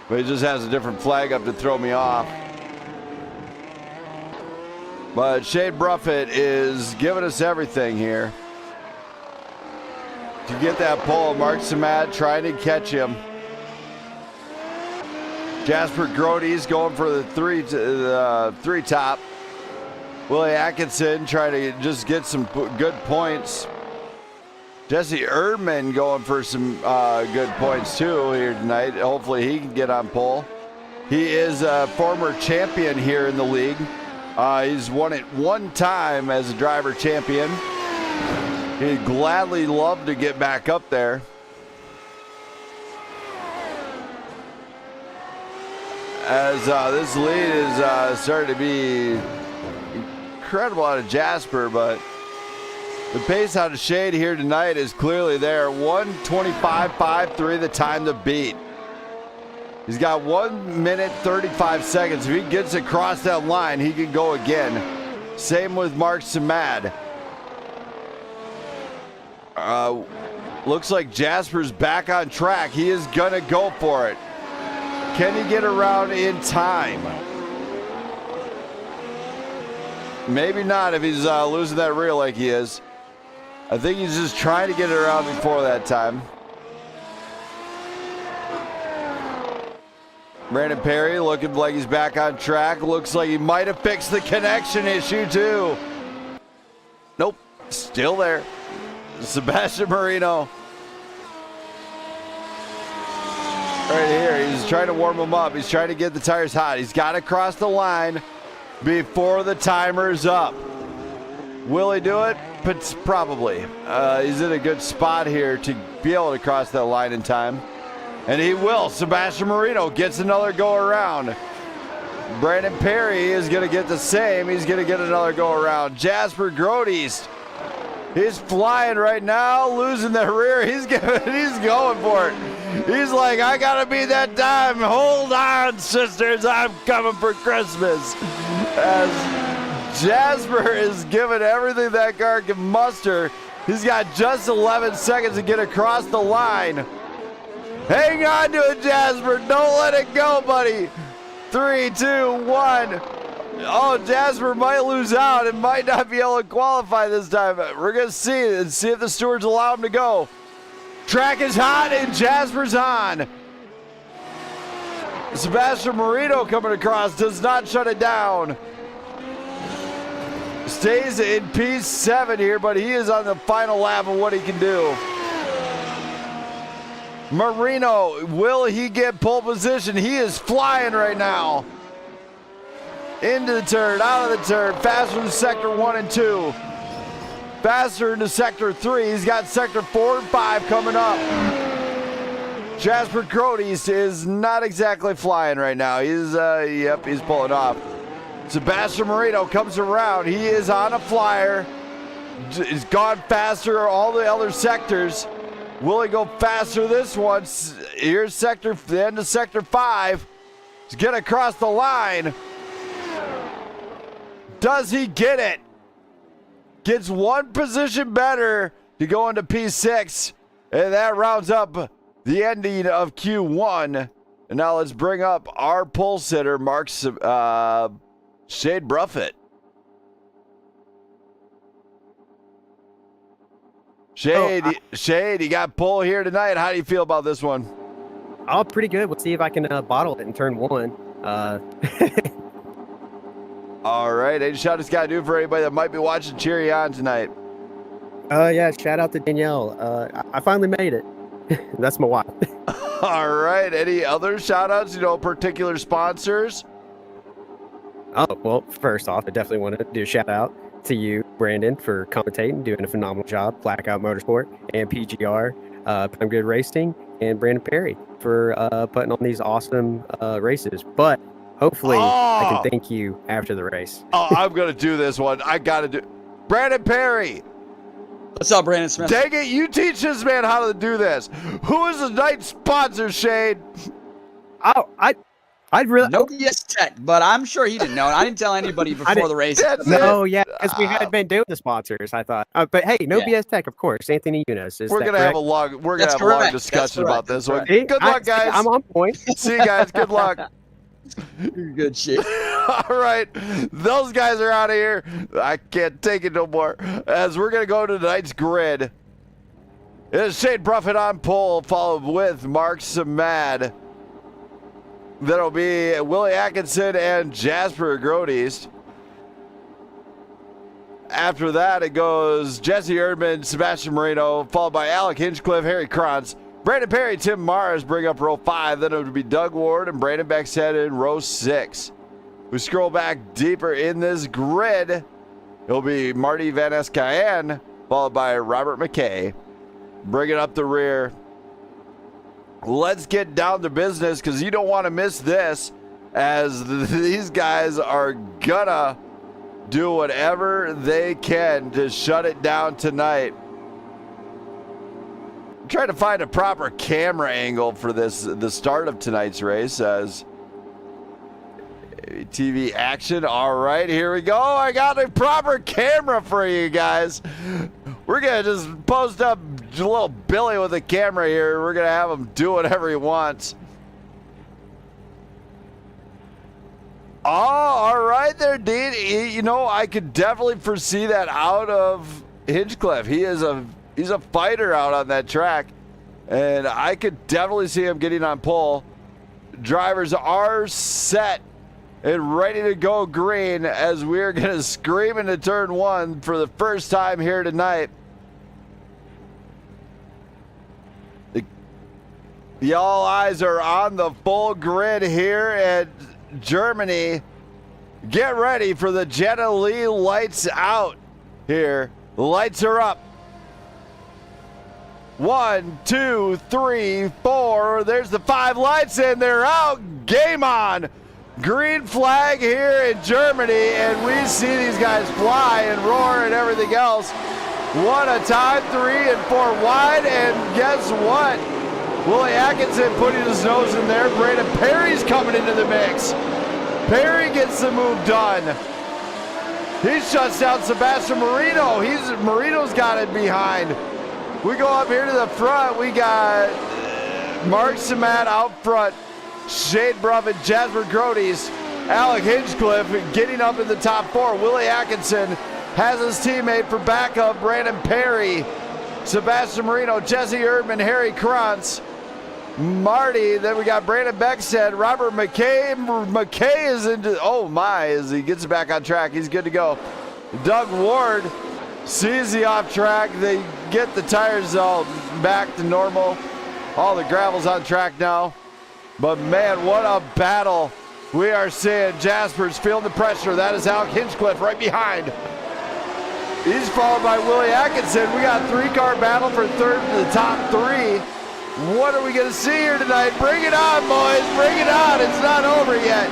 but he just has a different flag up to throw me off. But Shade Bruffett is giving us everything here to get that pole. Mark Samad trying to catch him. Jasper Grodes going for the three top. Willie Atkinson trying to just get some good points. Jesse Erdman going for some good points too here tonight. Hopefully he can get on pole. He is a former champion here in the league. He's won it one time as a driver champion. He'd gladly love to get back up there. As this lead is starting to be incredible out of Jasper, but the pace out of Shade here tonight is clearly there. 1:25.53 the time to beat. He's got 1 minute 35 seconds. If he gets across that line, he can go again. Same with Mark Samad. Looks like Jasper's back on track. He is gonna go for it. Can he get around in time? Maybe not if he's losing that rear like he is. I think he's just trying to get it around before that time. Brandon Perry looking like he's back on track. Looks like he might have fixed the connection issue too. Nope, still there. Sebastian Marino. Right here, he's trying to warm him up. He's trying to get the tires hot. He's got to cross the line before the timer's up. Will he do it? Probably. He's in a good spot here to be able to cross that line in time. And he will. Sebastian Marino gets another go around. Brandon Perry is going to get the same. He's going to get another go around. Jasper Grodes, he's flying right now, losing the rear. He's going for it. He's like, I gotta be that time. Hold on, sisters, I'm coming for Christmas. As Jasper is giving everything that car can muster. He's got just 11 seconds to get across the line. Hang on to it, Jasper. Don't let it go, buddy. 3, 2, 1. Oh, Jasper might lose out and might not be able to qualify this time. We're gonna see and see if the stewards allow him to go. Track is hot and Jasper's on. Sebastian Marino coming across, does not shut it down. Stays in P7 here, but he is on the final lap of what he can do. Marino, will he get pole position? He is flying right now. Into the turn, out of the turn, faster than sector 1 and 2. Faster into sector 3. He's got sector 4 and 5 coming up. Jasper Grodes is not exactly flying right now. He's he's pulling off. Sebastian Marino comes around. He is on a flyer. He's gone faster all the other sectors. Will he go faster this one? Here's the end of sector 5. He's getting across the line. Does he get it? Gets one position better to go into P6. And that rounds up the ending of Q1. And now let's bring up our pole sitter, Mark Shade Bruffett. Shade, you got pole here tonight. How do you feel about this one? Oh, pretty good. We'll see if I can bottle it in turn 1. All right. Any shout outs got to do for anybody that might be watching Cheery on tonight? Yeah, shout out to Danielle. I finally made it. That's my wife. All right. Any other shout outs, particular sponsors? Oh, well, first off, I definitely want to do a shout out to you, Brandon, for commentating, doing a phenomenal job. Blackout Motorsport and PGR, I'm Good Racing, and Brandon Perry for putting on these awesome races. But hopefully I can thank you after the race. I'm going to do this one. I got to do. Brandon Perry. What's up, Brandon Smith? Dang it, you teach this man how to do this. Who is the night sponsor, Shade? Oh, I'd really no BS Tech, but I'm sure he didn't know. I didn't tell anybody before the race. No, yeah, because we had been doing the sponsors. I thought, but hey, no BS Tech, of course. Anthony Yunus. We're gonna have a long discussion about this one. Good luck, guys. I'm on point. See you guys. Good luck. You're good shit. All right, those guys are out of here. I can't take it no more. As we're gonna go to tonight's grid. It is Shade Bruffett on pole, followed with Mark Samad. That'll be Willie Atkinson and Jasper Grodes. After that, it goes Jesse Erdman, Sebastian Marino, followed by Alec Hinchcliffe, Harry Krantz, Brandon Perry, Tim Mars bring up row 5. Then it would be Doug Ward and Brandon Beckstead in row 6. We scroll back deeper in this grid. It'll be Marty Van Escayen, followed by Robert McKay. Bringing up the rear. Let's get down to business because you don't want to miss this, as these guys are gonna do whatever they can to shut it down tonight. I'm trying to find a proper camera angle for the start of tonight's race as TV action. All right, here we go. I got a proper camera for you guys. We're going to just post up a little Billy with a camera here. We're going to have him do whatever he wants. Oh, all right there, Dean. I could definitely foresee that out of Hinchcliffe. He's a fighter out on that track, and I could definitely see him getting on pole. Drivers are set and ready to go green as we're going to scream into turn 1 for the first time here tonight. The all eyes are on the full grid here at Germany. Get ready for the Jenna Lee lights out here. The lights are up. 1, 2, 3, 4. There's the 5 lights and they're out. Game on. Green flag here in Germany, and we see these guys fly and roar and everything else. One a time, 3 and 4 wide, and guess what? Willie Atkinson putting his nose in there. Brandon Perry's coming into the mix. Perry gets the move done. He shuts down Sebastian Marino. Marino's got it behind. We go up here to the front. We got Mark Samat out front. Shade Bruffett, Jasper Grodes, Alec Hinchcliffe getting up in the top 4. Willie Atkinson has his teammate for backup, Brandon Perry, Sebastian Marino, Jesse Erdman, Harry Krantz, Marty. Then we got Brandon Beckstead, Robert McKay. McKay is into, oh my, as he gets back on track. He's good to go. Doug Ward sees the off track. They get the tires all back to normal. All the gravel's on track now. But man, what a battle We are seeing Jasper's feeling the pressure. That is Alec Hinchcliffe right behind. He's followed by Willie Atkinson. We got 3-car battle for third to the top 3. What are we going to see here tonight? Bring it on, boys. Bring it on. It's not over yet.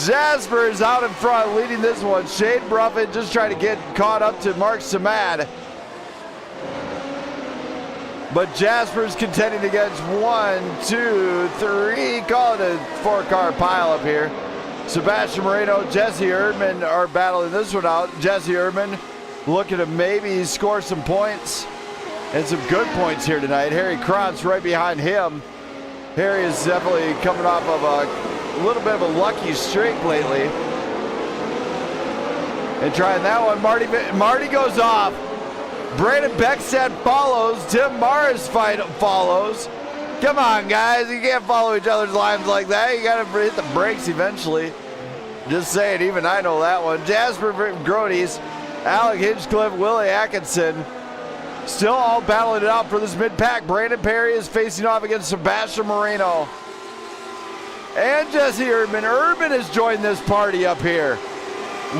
Jasper is out in front leading this one. Shane Bruffett just trying to get caught up to Mark Samad. But Jasper's contending against 1, 2, 3. Call it a 4-car pileup here. Sebastian Moreno, Jesse Erdman are battling this one out. Jesse Erdman looking to maybe score some points. And some good points here tonight. Harry Krantz right behind him. Harry is definitely coming off of a little bit of a lucky streak lately. And trying that one, Marty goes off. Brandon Beckstead follows. Tim Morris follows. Come on, guys. You can't follow each other's lines like that. You got to hit the brakes eventually. Just saying, even I know that one. Jasper Grodes, Alec Hinchcliffe, Willie Atkinson. Still all battling it out for this mid-pack. Brandon Perry is facing off against Sebastian Moreno. And Jesse Erdman. Erdman has joined this party up here.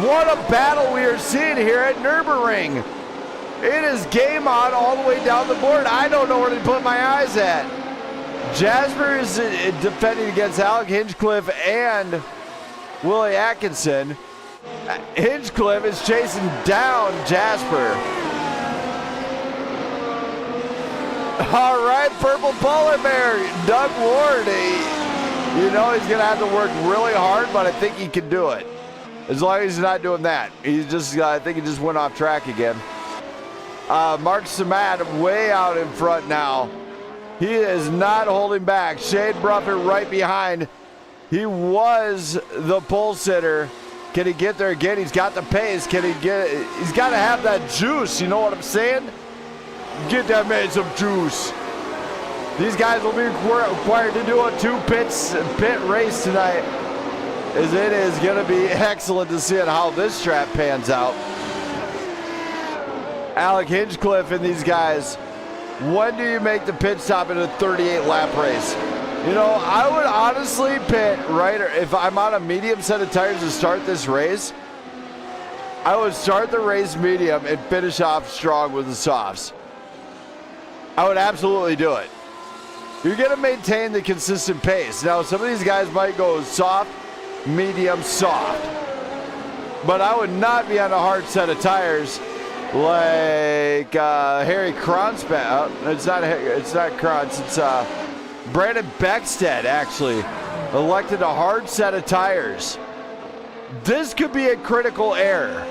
What a battle we are seeing here at Nürburgring. It is game on all the way down the board. I don't know where to put my eyes at. Jasper is defending against Alec Hinchcliffe and Willie Atkinson. Hinchcliffe is chasing down Jasper. All right, Purple Polar Bear, Doug Ward. You know he's going to have to work really hard, but I think he can do it. As long as he's not doing that. He's just, I think he just went off track again. Mark Samad way out in front now. He is not holding back. Shane Bruffett right behind. He was the pole sitter. Can he get there again? He's got the pace. Can he get it? He's got to have that juice. You know what I'm saying? Get that man some juice. These guys will be required to do a 2-pit race tonight, as it is going to be excellent to see how this trap pans out. Alec Hinchcliffe and these guys, when do you make the pit stop in a 38-lap race? You know, I would honestly pit right, if I'm on a medium set of tires to start this race, I would start the race medium and finish off strong with the softs. I would absolutely do it. You're going to maintain the consistent pace. Now, some of these guys might go soft, medium, soft. But I would not be on a hard set of tires like Harry Krantz. It's not Krantz. It's Brandon Beckstead, actually, elected a hard set of tires. This could be a critical error.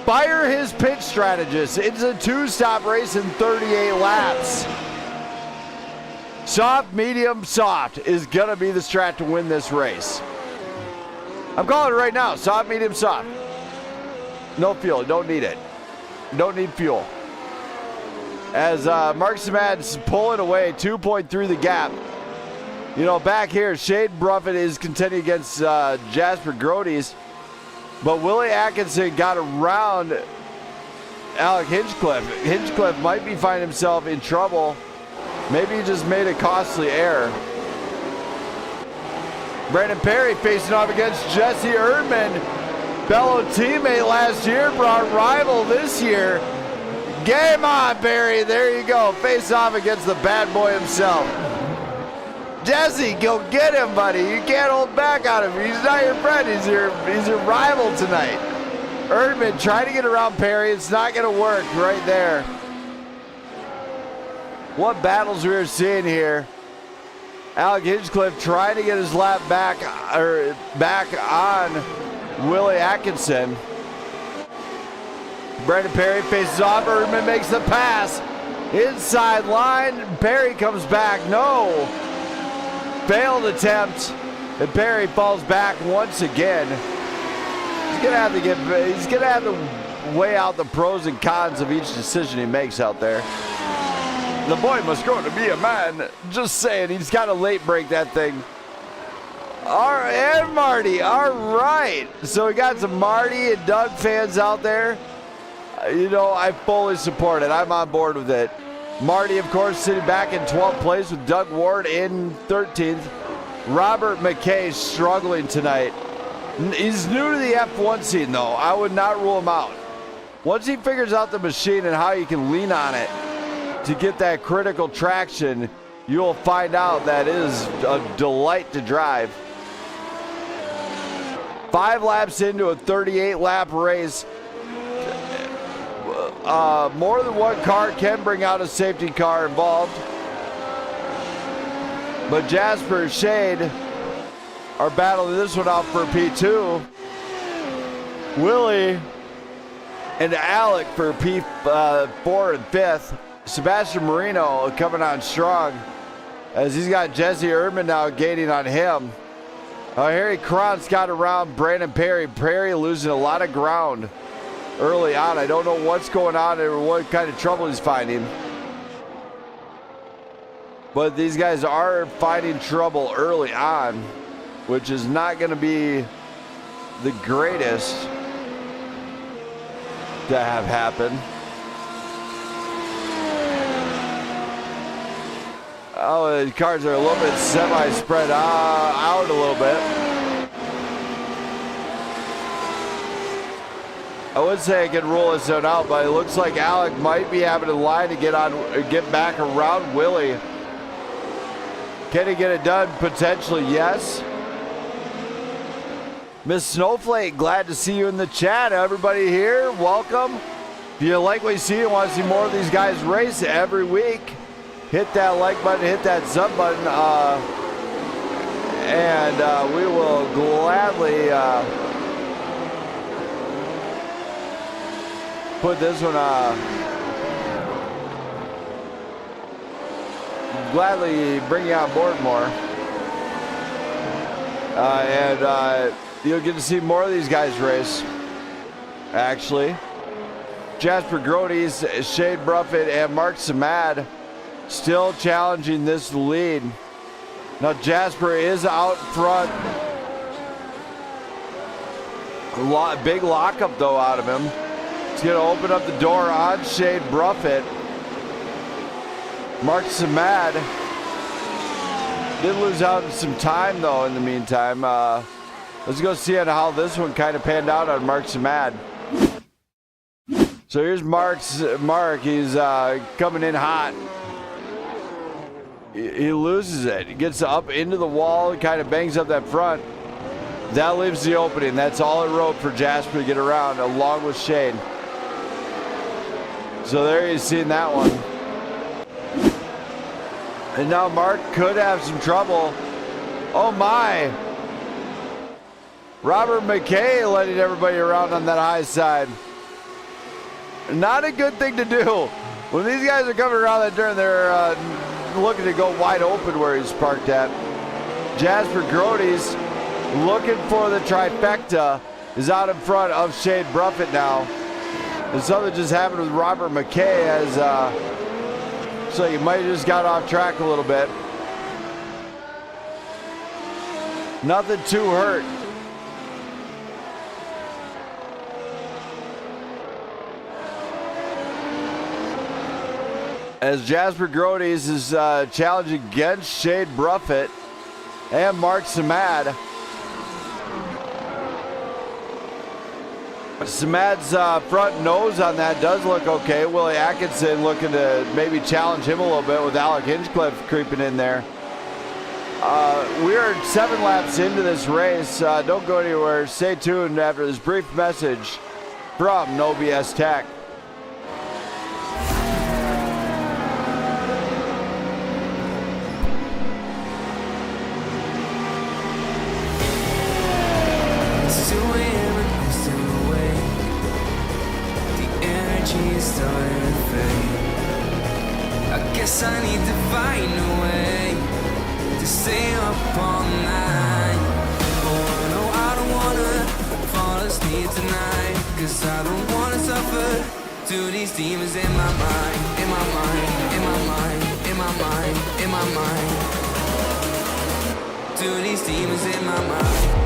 Fire his pit strategist. It's a 2-stop race in 38 laps. Soft, medium, soft is going to be the strat to win this race. I'm calling it right now. Soft, medium, soft. No fuel. Don't need it. Don't need fuel. As Mark Samad's pulling away 2.3 the gap. You know, back here, Shane Bruffett is contending against Jasper Grodes. But Willie Atkinson got around Alec Hinchcliffe. Hinchcliffe might be finding himself in trouble. Maybe he just made a costly error. Brandon Perry facing off against Jesse Erdman. Fellow teammate last year, brought rival this year. Game on, Perry. There you go. Face off against the bad boy himself. Jesse, go get him, buddy. You can't hold back on him. He's not your friend. He's your rival tonight. Erdman trying to get around Perry. It's not going to work right there. What battles we're seeing here. Alec Hinchcliffe trying to get his lap back on Willie Atkinson. Brandon Perry faces off. Erdman makes the pass. Inside line. Perry comes back. No. Failed attempt, and Perry falls back once again. He's gonna have to weigh out the pros and cons of each decision he makes out there. The boy must grow to be a man. Just saying, he's got to late break that thing. All right, and Marty. All right, so we got some Marty and Doug fans out there. You know, I fully support it. I'm on board with it. Marty, of course, sitting back in 12th place with Doug Ward in 13th. Robert McKay struggling tonight. He's new to the F1 scene, though. I would not rule him out. Once he figures out the machine and how you can lean on it to get that critical traction, you'll find out that it is a delight to drive. 5 laps into a 38-lap race. More than one car can bring out a safety car involved. But Jasper and Shade are battling this one out for P2. Willie and Alec for P4 and 5th. Sebastian Marino coming on strong as he's got Jesse Erdman now gaining on him. Harry Cron's got around Brandon Perry. Perry losing a lot of ground early on. I don't know what's going on or what kind of trouble he's finding. But these guys are finding trouble early on, which is not going to be the greatest to have happen. Oh, the cars are a little bit semi-spread out a little bit. I would say I could rule this one out, but it looks like Alec might be having a line to get back around Willie. Can he get it done? Potentially, yes. Miss Snowflake, glad to see you in the chat. Everybody here, welcome. If you like what you see and want to see more of these guys race every week, hit that like button, hit that sub button, and we will gladly put this one, gladly bring you on board more. And you'll get to see more of these guys race, actually. Jasper Grodes, Shade Bruffett, and Mark Samad still challenging this lead. Now Jasper is out front. Big lockup though out of him. He's gonna open up the door on Shade Bruffett. Mark Samad did lose out some time though in the meantime. Let's go see how this one kind of panned out on Mark Samad. So here's Mark. He's coming in hot. He loses it. He gets up into the wall and kind of bangs up that front. That leaves the opening. That's all it wrote for Jasper to get around along with Shade. So there you've seen that one. And now Mark could have some trouble. Oh my. Robert McKay letting everybody around on that high side. Not a good thing to do. When these guys are coming around that turn, they're looking to go wide open where he's parked at. Jasper Grodes looking for the trifecta is out in front of Shade Bruffett now. And something just happened with Robert McKay as so he might have just got off track a little bit. Nothing too hurt. As Jasper Grodes is challenging against Shade Bruffett and Mark Samad. Samad's front nose on that does look okay. Willie Atkinson looking to maybe challenge him a little bit with Alec Hinchcliffe creeping in there. We are 7 laps into this race. Don't go anywhere. Stay tuned after this brief message from No BS Tech. I need to find a way to stay up all night. Oh no, I don't wanna fall asleep tonight, 'cause I don't wanna suffer to these demons in my mind, in my mind, in my mind, in my mind, in my mind, to these demons in my mind.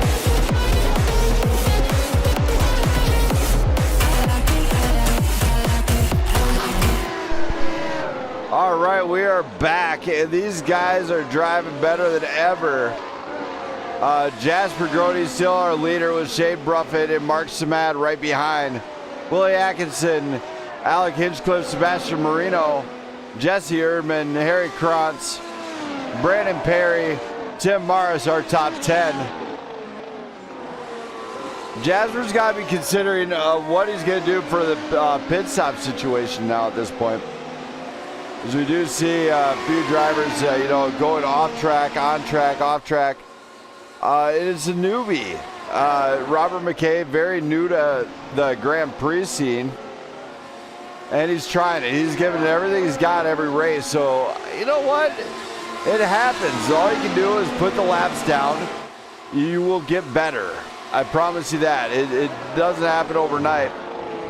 All right, we are back. These guys are driving better than ever Jasper Grody still our leader with Shade Bruffett and Mark Samad right behind. Willie Atkinson, Alec Hinchcliffe, Sebastian Marino, Jesse Erdman, Harry Krantz, Brandon Perry, Tim Morris, our top 10. Jasper's got to be considering what he's going to do for the pit stop situation now at this point. As we do see a few drivers, going off track, on track, off track. It's a newbie. Robert McKay, very new to the Grand Prix scene. And he's trying it. He's giving it everything he's got every race. So, you know what? It happens. All you can do is put the laps down. You will get better. I promise you that. It doesn't happen overnight.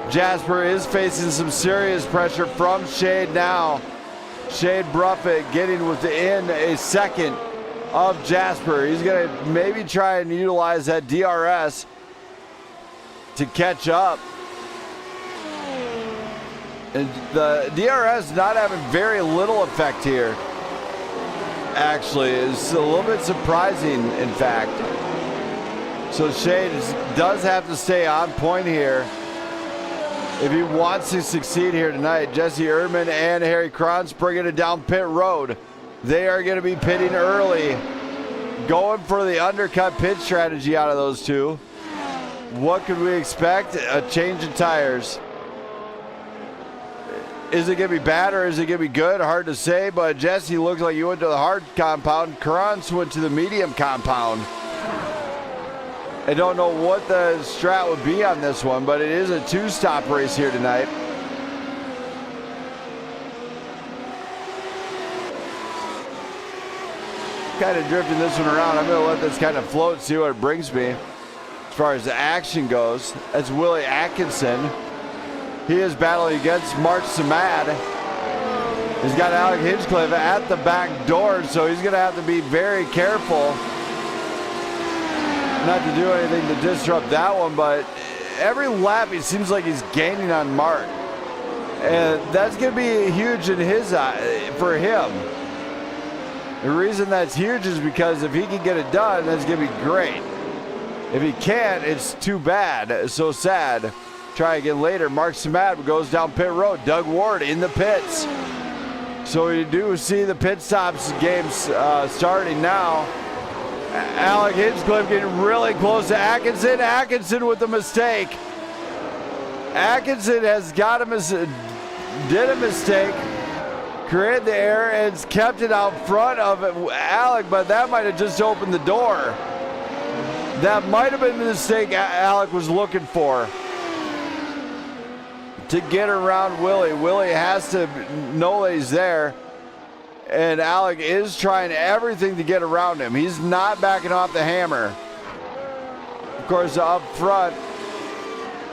Jasper is facing some serious pressure from Shade now. Shade Bruffett getting within a second of Jasper. He's going to maybe try and utilize that DRS to catch up. And the DRS not having very little effect here. Actually, is a little bit surprising, in fact. So Shade does have to stay on point here if he wants to succeed here tonight. Jesse Erdman and Harry Krantz bringing it down pit road. They are going to be pitting early, going for the undercut pit strategy out of those two. What could we expect? A change of tires. Is it going to be bad or is it going to be good? Hard to say, but Jesse looks like he went to the hard compound. Krantz went to the medium compound. I don't know what the strat would be on this one, but it is a two-stop race here tonight. Kind of drifting this one around. I'm going to let this kind of float, see what it brings me. As far as the action goes, that's Willie Atkinson. He is battling against Mark Samad. He's got Alec Hinchcliffe at the back door, so he's going to have to be very careful not to do anything to disrupt that one, but every lap it seems like he's gaining on Mark. And that's going to be huge in his eye, for him. The reason that's huge is because if he can get it done, that's going to be great. If he can't, it's too bad. It's so sad. Try again later. Mark Samad goes down pit road. Doug Ward in the pits. So we do see the pit stops games starting now. Alec Hinchcliffe getting really close to Atkinson. Atkinson with the mistake. Atkinson has got did a mistake, created the error, and kept it out front of Alec, but that might have just opened the door. That might have been the mistake Alec was looking for. To get around Willie. Willie has to know that he's there. And Alec is trying everything to get around him. He's not backing off the hammer. Of course, up front,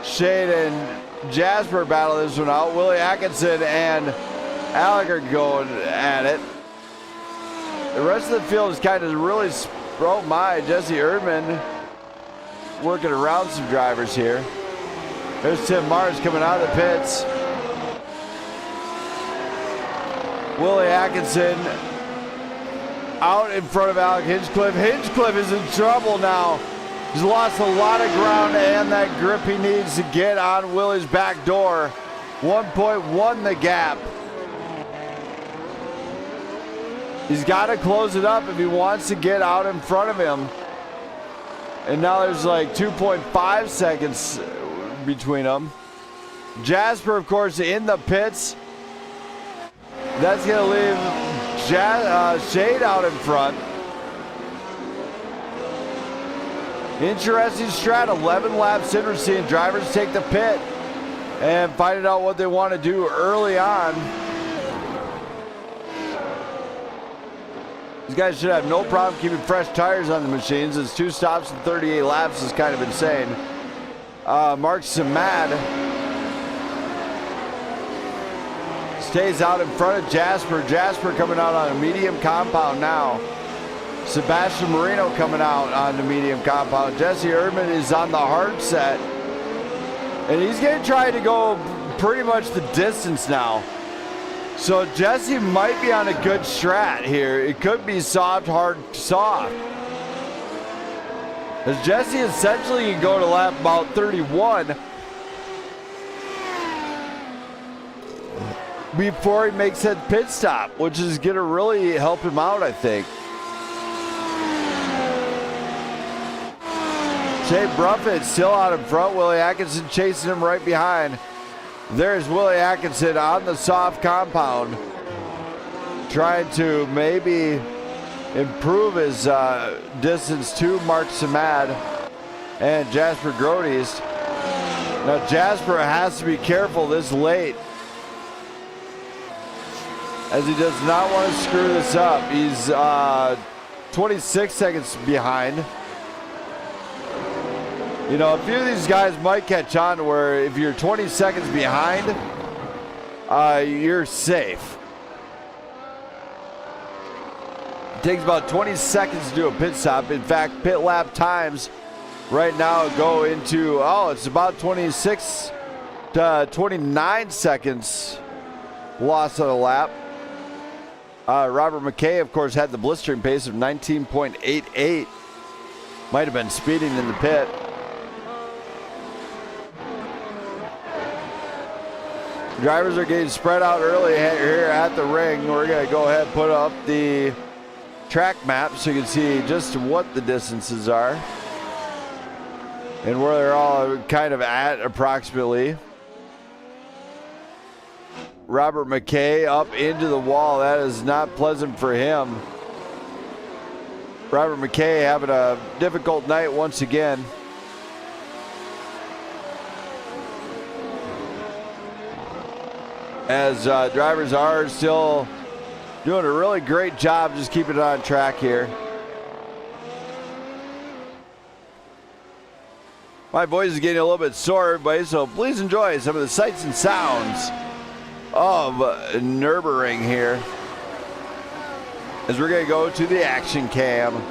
Shade and Jasper battle this one out. Willie Atkinson and Alec are going at it. The rest of the field is kind of really, oh my, Jesse Erdman working around some drivers here. There's Tim Mars coming out of the pits. Willie Atkinson out in front of Alec Hinchcliffe. Hinchcliffe is in trouble now. He's lost a lot of ground and that grip he needs to get on Willie's back door. 1.1 the gap. He's got to close it up if he wants to get out in front of him. And now there's like 2.5 seconds between them. Jasper, of course, in the pits. That's going to leave Shade out in front. Interesting strat. 11 laps in. We're seeing drivers take the pit and finding out what they want to do early on. These guys should have no problem keeping fresh tires on the machines. It's 2 stops and 38 laps is kind of insane. Mark Samad stays out in front of Jasper. Jasper coming out on a medium compound now. Sebastian Marino coming out on the medium compound. Jesse Erdman is on the hard set. And he's going to try to go pretty much the distance now. So Jesse might be on a good strat here. It could be soft, hard, soft. As Jesse essentially can go to lap about 31 before he makes that pit stop, which is going to really help him out, I think. Shea Bruffett still out in front. Willie Atkinson chasing him right behind. There's Willie Atkinson on the soft compound, trying to maybe improve his distance to Mark Samad and Jasper Grodes. Now Jasper has to be careful this late, as he does not want to screw this up. He's 26 seconds behind. You know, a few of these guys might catch on to where if you're 20 seconds behind, you're safe. It takes about 20 seconds to do a pit stop. In fact, pit lap times right now go into, it's about 26 to 29 seconds lost on a lap. Robert McKay, of course, had the blistering pace of 19.88. Might have been speeding in the pit. Drivers are getting spread out early here at the ring. We're going to go ahead and put up the track map so you can see just what the distances are and where they're all kind of at approximately. Robert McKay up into the wall. That is not pleasant for him. Robert McKay having a difficult night once again. As drivers are still doing a really great job just keeping it on track here. My voice is getting a little bit sore, everybody, so please enjoy some of the sights and sounds of Nürburgring here as we're going to go to the action cam.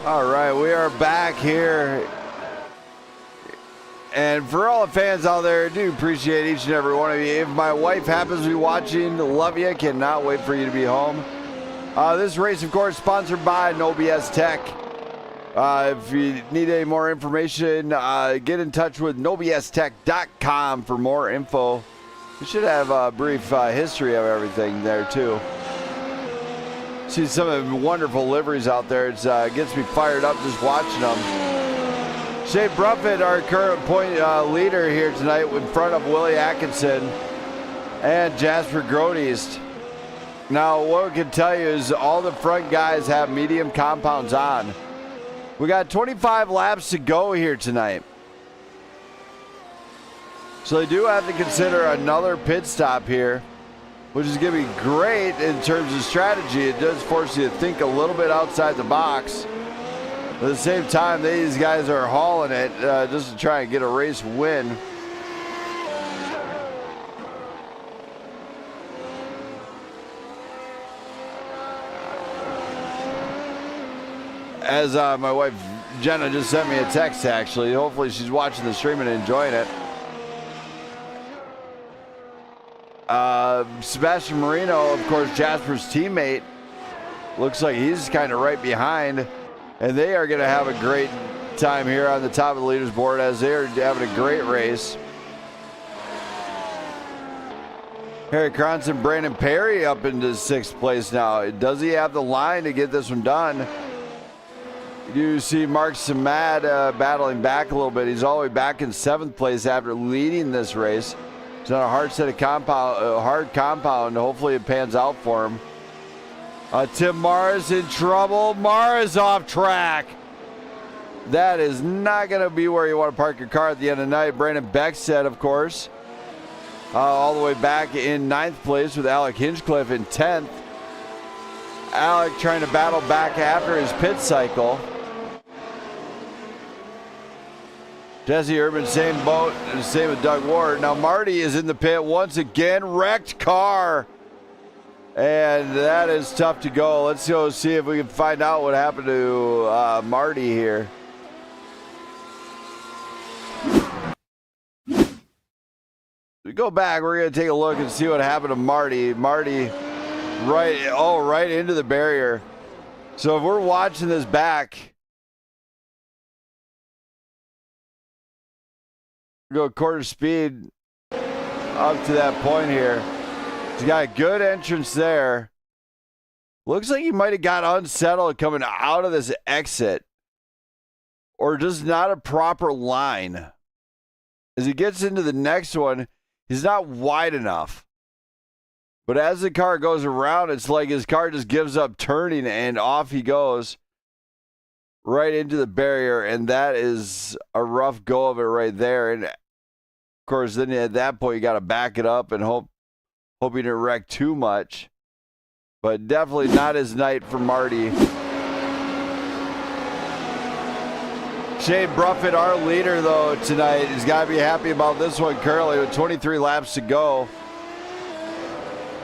All right, we are back here. And for all the fans out there, I do appreciate each and every one of you. If my wife happens to be watching, love you. Cannot wait for you to be home. This race, of course, sponsored by No BS Tech. If you need any more information, get in touch with nobstech.com for more info. We should have a brief history of everything there, too. See some of the wonderful liveries out there. It gets me fired up just watching them. Shea Bruffett, our current point leader here tonight, in front of Willie Atkinson and Jasper Grodes. Now, what we can tell you is all the front guys have medium compounds on. We got 25 laps to go here tonight. So they do have to consider another pit stop here, which is going to be great in terms of strategy. It does force you to think a little bit outside the box. At the same time, these guys are hauling it just to try and get a race win. As my wife Jenna just sent me a text, actually. Hopefully she's watching the stream and enjoying it. Sebastian Marino, of course, Jasper's teammate, looks like he's kind of right behind, and they are going to have a great time here on the top of the leaders board as they're having a great race. Harry Cronson, Brandon Perry up into 6th place now. Does he have the line to get this one done? You see Mark Samad battling back a little bit. He's all the way back in 7th place after leading this race. It's on a hard set of hard compound. Hopefully it pans out for him. Tim Mara's in trouble. Mara's off track. That is not going to be where you want to park your car at the end of the night. Brandon Beckstead, of course, all the way back in 9th place with Alec Hinchcliffe in 10th. Alec trying to battle back after his pit cycle. Jesse Urban, same boat, same with Doug Ward. Now Marty is in the pit once again, wrecked car. And that is tough to go. Let's go see if we can find out what happened to Marty here. We go back, we're gonna take a look and see what happened to Marty. Marty, right into the barrier. So if we're watching this back, go quarter speed up to that point here. He's got a good entrance there. Looks like he might have got unsettled coming out of this exit, or just not a proper line. As he gets into the next one, he's not wide enough. But as the car goes around, it's like his car just gives up turning and off he goes right into the barrier. And that is a rough go of it right there. And of course, then at that point, you got to back it up and hope he didn't wreck too much. But definitely not his night for Marty. Shane Bruffett, our leader, though, tonight, has got to be happy about this one currently with 23 laps to go.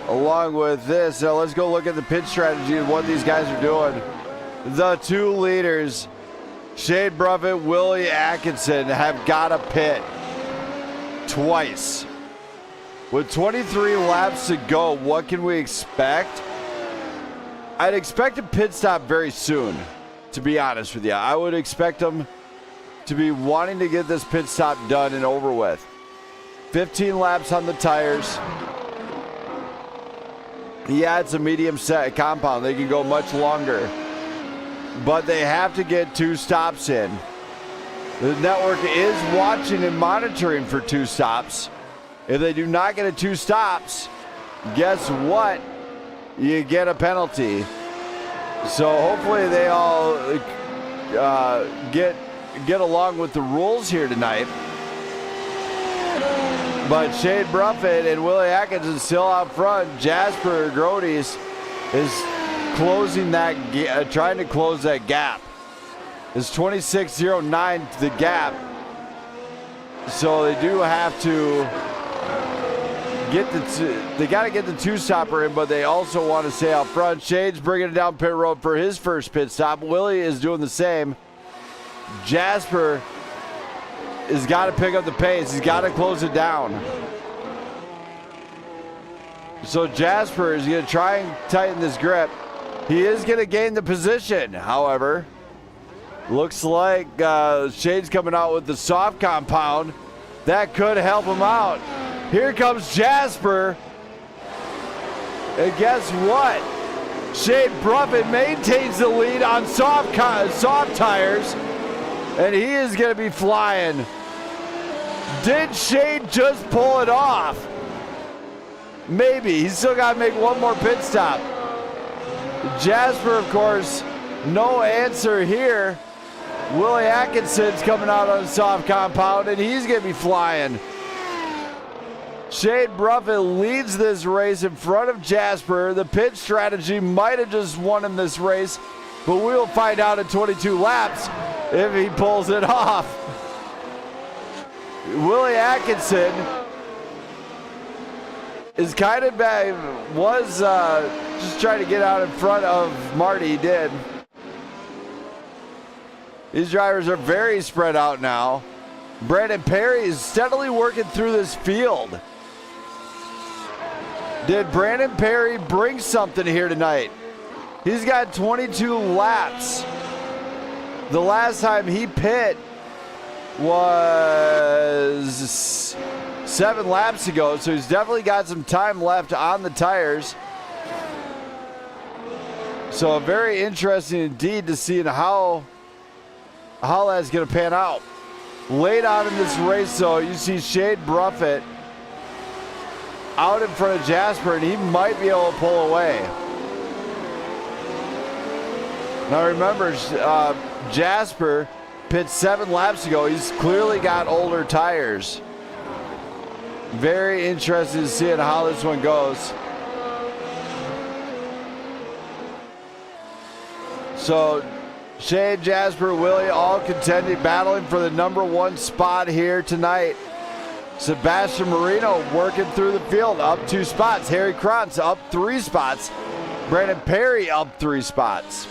Along with this, now let's go look at the pit strategy and what these guys are doing. The two leaders, Shane Bruffett, Willie Atkinson, have got to pit twice. With 23 laps to go, what can we expect? I'd expect a pit stop very soon, to be honest with you. I would expect them to be wanting to get this pit stop done and over with. 15 laps on the tires. Yeah, it's a medium set compound. They can go much longer. But they have to get 2 stops in. The network is watching and monitoring for 2 stops. If they do not get 2 stops, guess what? You get a penalty. So hopefully they all get along with the rules here tonight. But Shane Bruffett and Willie Atkinson still out front. Jasper Grodes is closing that, trying to close that gap. It's 26.09 the gap. So they do have to they got to get the 2-stopper in, but they also want to stay out front. Shane's bringing it down pit road for his first pit stop. Willie is doing the same. Jasper has got to pick up the pace. He's got to close it down. So Jasper is going to try and tighten this grip. He is going to gain the position, however. Looks like Shane's coming out with the soft compound. That could help him out. Here comes Jasper. And guess what? Shane Bruffett maintains the lead on soft tires. And he is going to be flying. Did Shane just pull it off? Maybe. He's still got to make one more pit stop. Jasper, of course, no answer here. Willie Atkinson's coming out on soft compound, and he's going to be flying. Shane Bruffett leads this race in front of Jasper. The pit strategy might have just won him this race, but we'll find out in 22 laps if he pulls it off. Willie Atkinson is kind of bad, was just trying to get out in front of Marty. He did. These drivers are very spread out now. Brandon Perry is steadily working through this field. Did Brandon Perry bring something here tonight? He's got 22 laps. The last time he pit was 7 laps ago, so he's definitely got some time left on the tires. So very interesting indeed to see how how that's going to pan out. Late on in this race, though, you see Shade Bruffett out in front of Jasper, and he might be able to pull away. Now remember, Jasper pit 7 laps ago. He's clearly got older tires. Very interested in seeing how this one goes. So Shane, Jasper, Willie all contending, battling for the number 1 spot here tonight. Sebastian Marino working through the field, up 2 spots. Harry Krantz up 3 spots. Brandon Perry up 3 spots.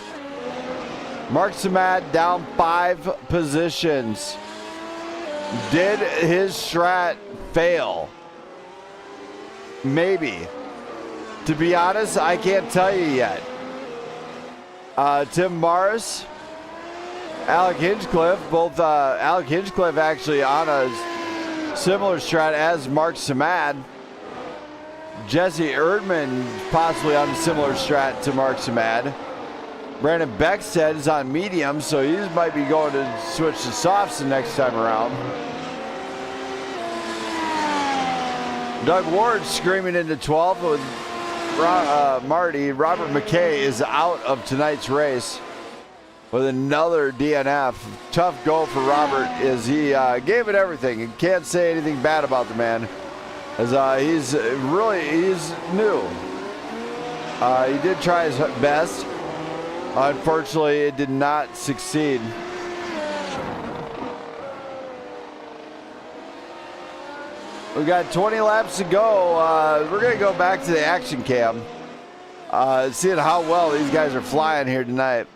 Mark Samad down 5 positions. Did his strat fail? Maybe. To be honest, I can't tell you yet. Tim Morris, Alec Hinchcliffe, both Alec Hinchcliffe actually on a similar strat as Mark Samad. Jesse Erdman possibly on a similar strat to Mark Samad. Brandon Beckstead is on medium, so he might be going to switch to softs the next time around. Doug Ward screaming into 12th with Marty. Robert McKay is out of tonight's race with another DNF. Tough go for Robert as he gave it everything. And can't say anything bad about the man as he's new. He did try his best. Unfortunately, it did not succeed. We got 20 laps to go. We're going to go back to the action cam. Seeing how well these guys are flying here tonight.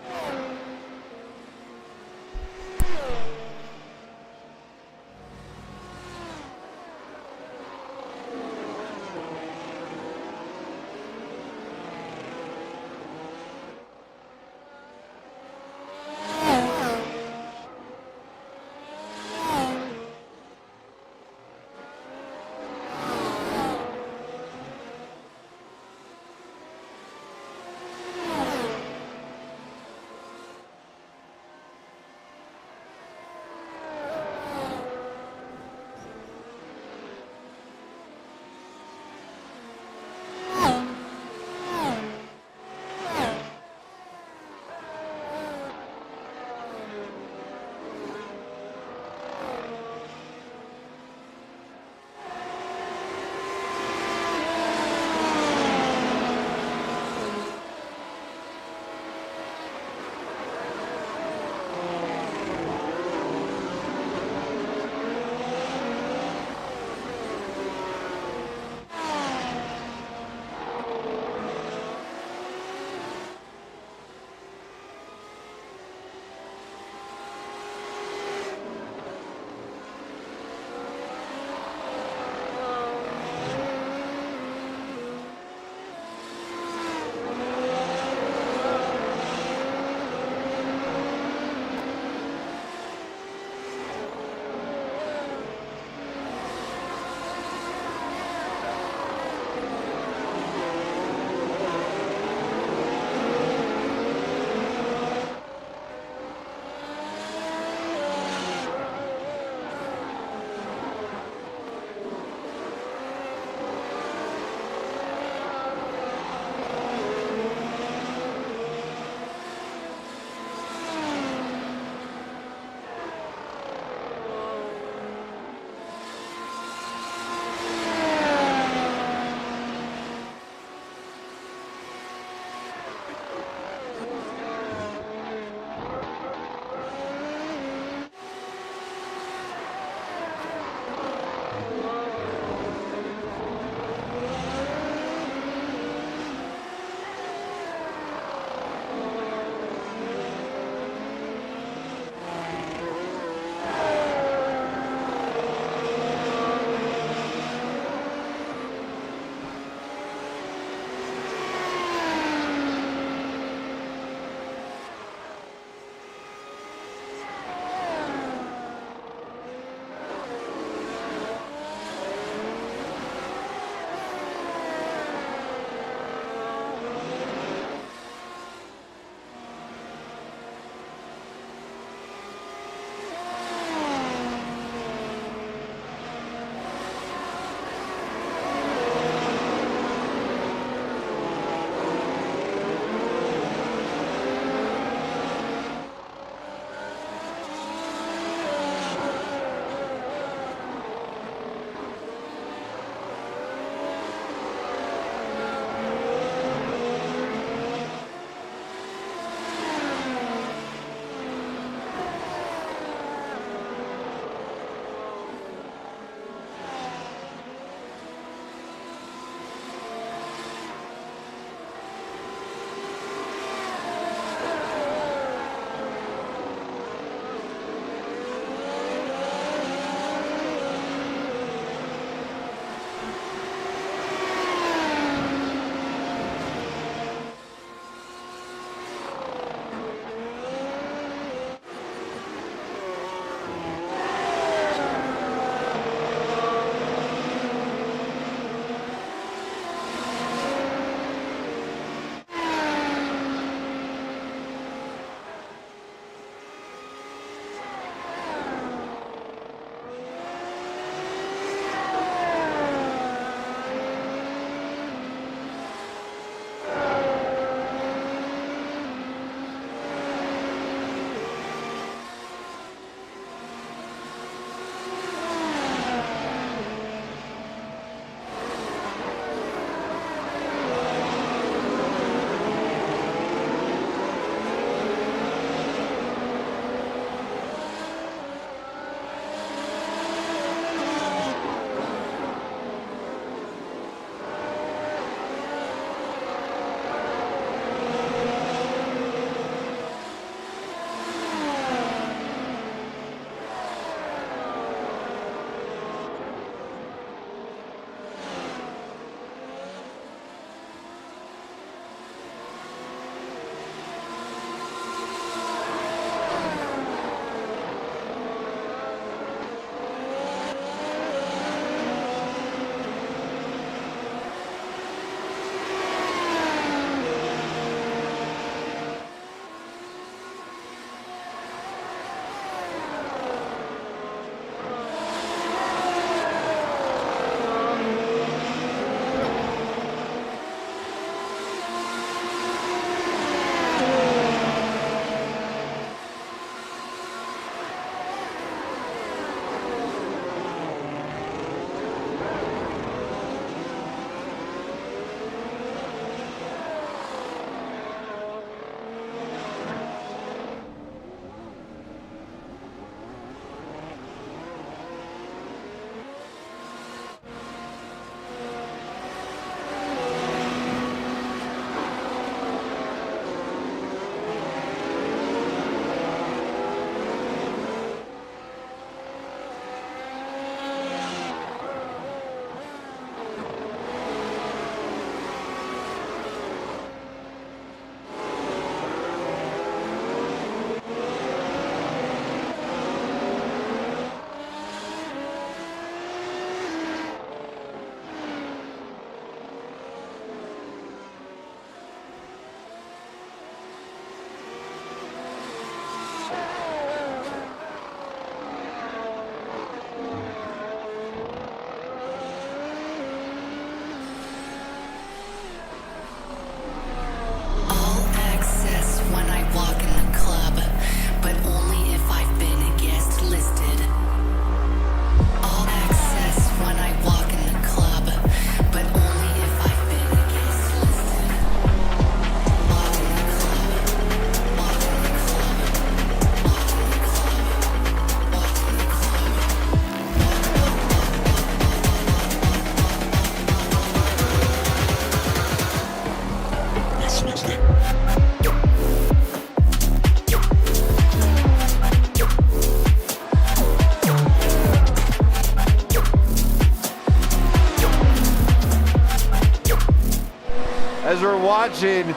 watching.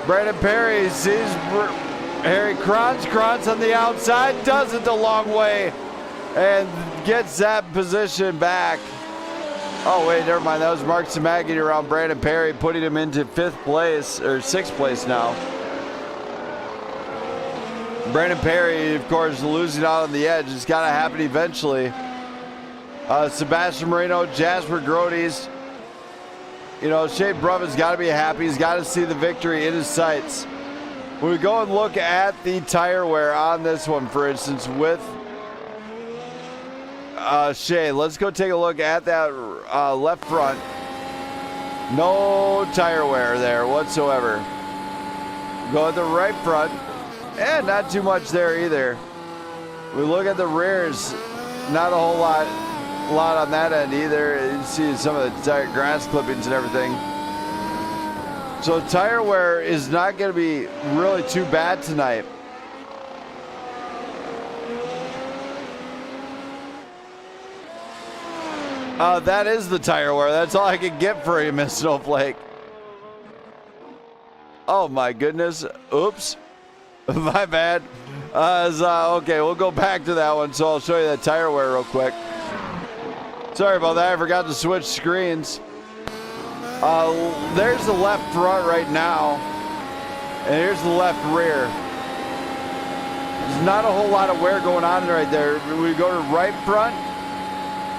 Brandon Perry sees Harry Kranz on the outside, does it the long way, and gets that position back. Oh, wait, never mind. That was Mark Samaggy around Brandon Perry, putting him into 5th place, or 6th place now. Brandon Perry, of course, losing out on the edge. It's got to happen eventually. Sebastian Moreno, Jasper Grodes. You know, Shane Brumman's got to be happy. He's got to see the victory in his sights. When we go and look at the tire wear on this one, for instance, with Shane, let's go take a look at that left front. No tire wear there whatsoever. Go at the right front, and not too much there either. We look at the rears, not a whole lot on that end either. You see some of the tire grass clippings and everything. So tire wear is not going to be really too bad tonight. That is the tire wear. That's all I can get for you, Miss Snowflake. Oh my goodness. Oops. My bad. Okay, we'll go back to that one. So I'll show you that tire wear real quick. Sorry about that. I forgot to switch screens. There's the left front right now. And here's the left rear. There's not a whole lot of wear going on right there. We go to right front.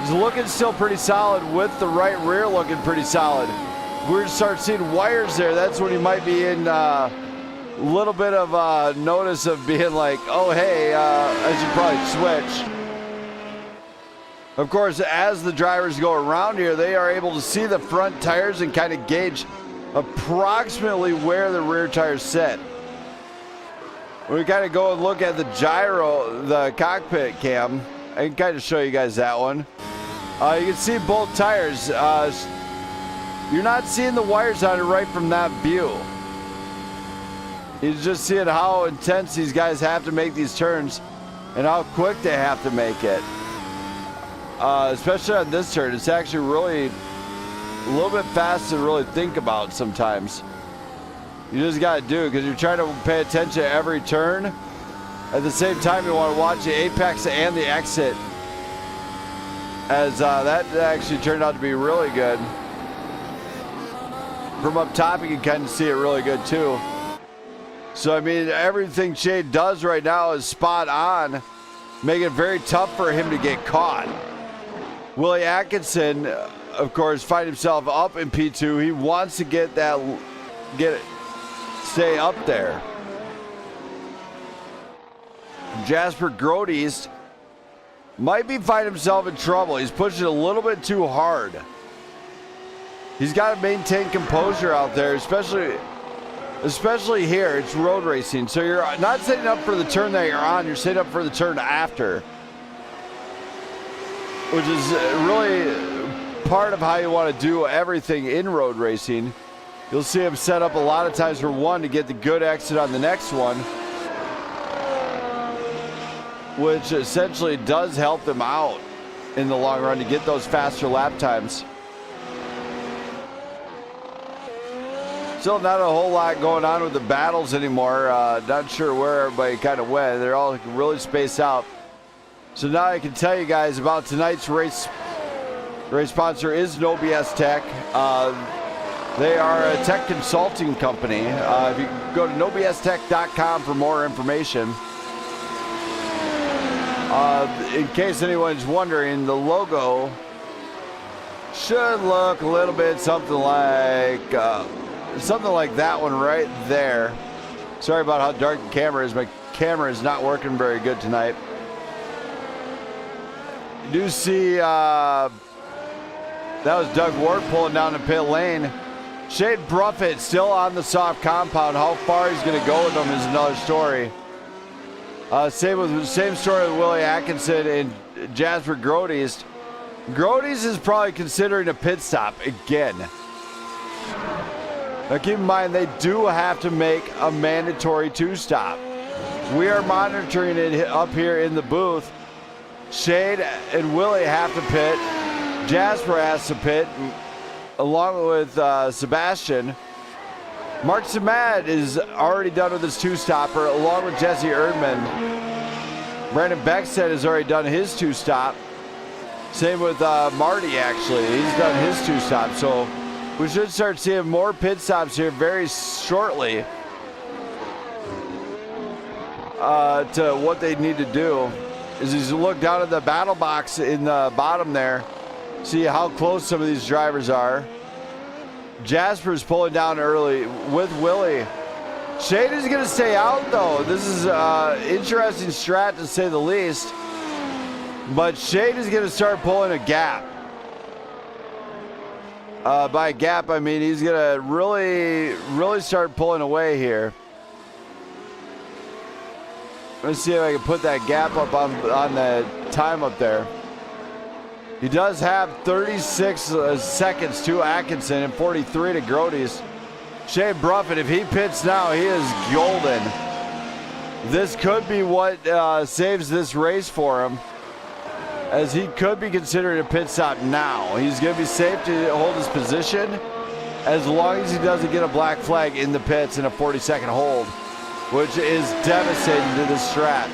It's looking still pretty solid with the right rear looking pretty solid. If we start seeing wires there, that's when you might be in a little bit of notice of being like, oh, hey, I should probably switch. Of course, as the drivers go around here, they are able to see the front tires and kind of gauge approximately where the rear tires sit. We kind of go and look at the gyro, the cockpit cam. I can kind of show you guys that one. You can see both tires. You're not seeing the wires on it right from that view. You're just seeing how intense these guys have to make these turns and how quick they have to make it. Especially on this turn, it's actually really a little bit fast to really think about sometimes. You just got to do it because you're trying to pay attention to every turn. At the same time, you want to watch the apex and the exit, as that actually turned out to be really good. From up top, you can kind of see it really good too. So, I mean, everything Shade does right now is spot on, making it very tough for him to get caught. Willie Atkinson, of course, find himself up in P2. He wants to stay up there. Jasper Grodes might find himself in trouble. He's pushing a little bit too hard. He's got to maintain composure out there, especially here. It's road racing, so you're not setting up for the turn that you're on. You're setting up for the turn after, which is really part of how you want to do everything in road racing. You'll see him set up a lot of times for one to get the good exit on the next one, which essentially does help them out in the long run to get those faster lap times. Still not a whole lot going on with the battles anymore. Not sure where everybody kind of went. They're all really spaced out. So now I can tell you guys about tonight's race. Race sponsor is No BS Tech. They are a tech consulting company. If you go to nobstech.com for more information. In case anyone's wondering, the logo should look a little bit something like that one right there. Sorry about how dark the camera is. My camera is not working very good tonight. You do see that was Doug Ward pulling down the pit lane. Shade Bruffett still on the soft compound. How far he's going to go with them is another story. Same story with Willie Atkinson and Jasper Grodes. Grodes is probably considering a pit stop again. Now keep in mind, they do have to make a mandatory two-stop. We are monitoring it up here in the booth. Shade and Willie have to pit. Jasper has to pit, along with Sebastian. Mark Samad is already done with his two-stopper, along with Jesse Erdman. Brandon Beckstead has already done his two-stop. Same with Marty, actually. He's done his two-stop. So we should start seeing more pit stops here very shortly to what they need to do. Is you look down at the battle box in the bottom there, see how close some of these drivers are. Jasper's pulling down early with Willie. Shade is going to stay out, though. This is an interesting strat, to say the least. But Shade is going to start pulling a gap. By a gap, I mean he's going to really start pulling away here. Let's see if I can put that gap up on the time up there. He does have 36 seconds to Atkinson and 43 to Grody's. Shane Bruffett, if he pits now, he is golden. This could be what saves this race for him, as he could be considered a pit stop now. He's going to be safe to hold his position as long as he doesn't get a black flag in the pits in a 40-second hold, which is devastating to this strat.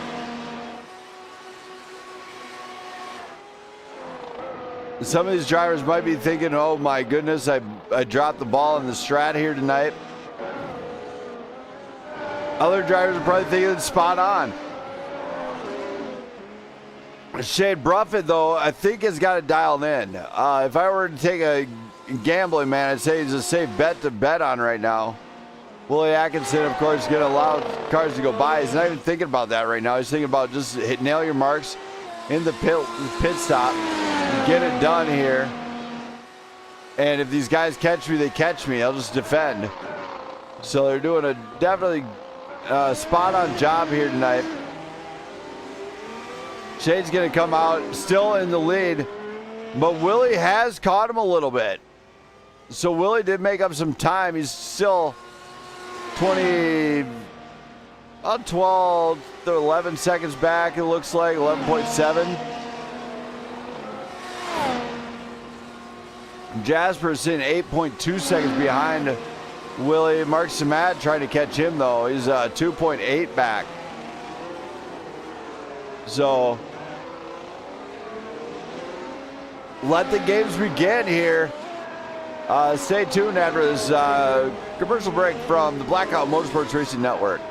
Some of these drivers might be thinking, oh my goodness, I dropped the ball in the strat here tonight. Other drivers are probably thinking it's spot on. Shane Bruffett, though, I think has got it dialed in. If I were to take a gambling man, I'd say he's a safe bet to bet on right now. Willie Atkinson, of course, is going to allow cars to go by. He's not even thinking about that right now. He's thinking about just nail your marks in the pit stop. Get it done here. And if these guys catch me, they catch me. I'll just defend. So they're doing a definitely spot-on job here tonight. Shade's going to come out still in the lead, but Willie has caught him a little bit. So Willie did make up some time. He's still 12 to 11 seconds back, it looks like, 11.7. Jasper's in 8.2 seconds behind Willie. Mark Samad trying to catch him, though. He's 2.8 back. So let the games begin here. Stay tuned after this commercial break from the Blackout Motorsports Racing Network.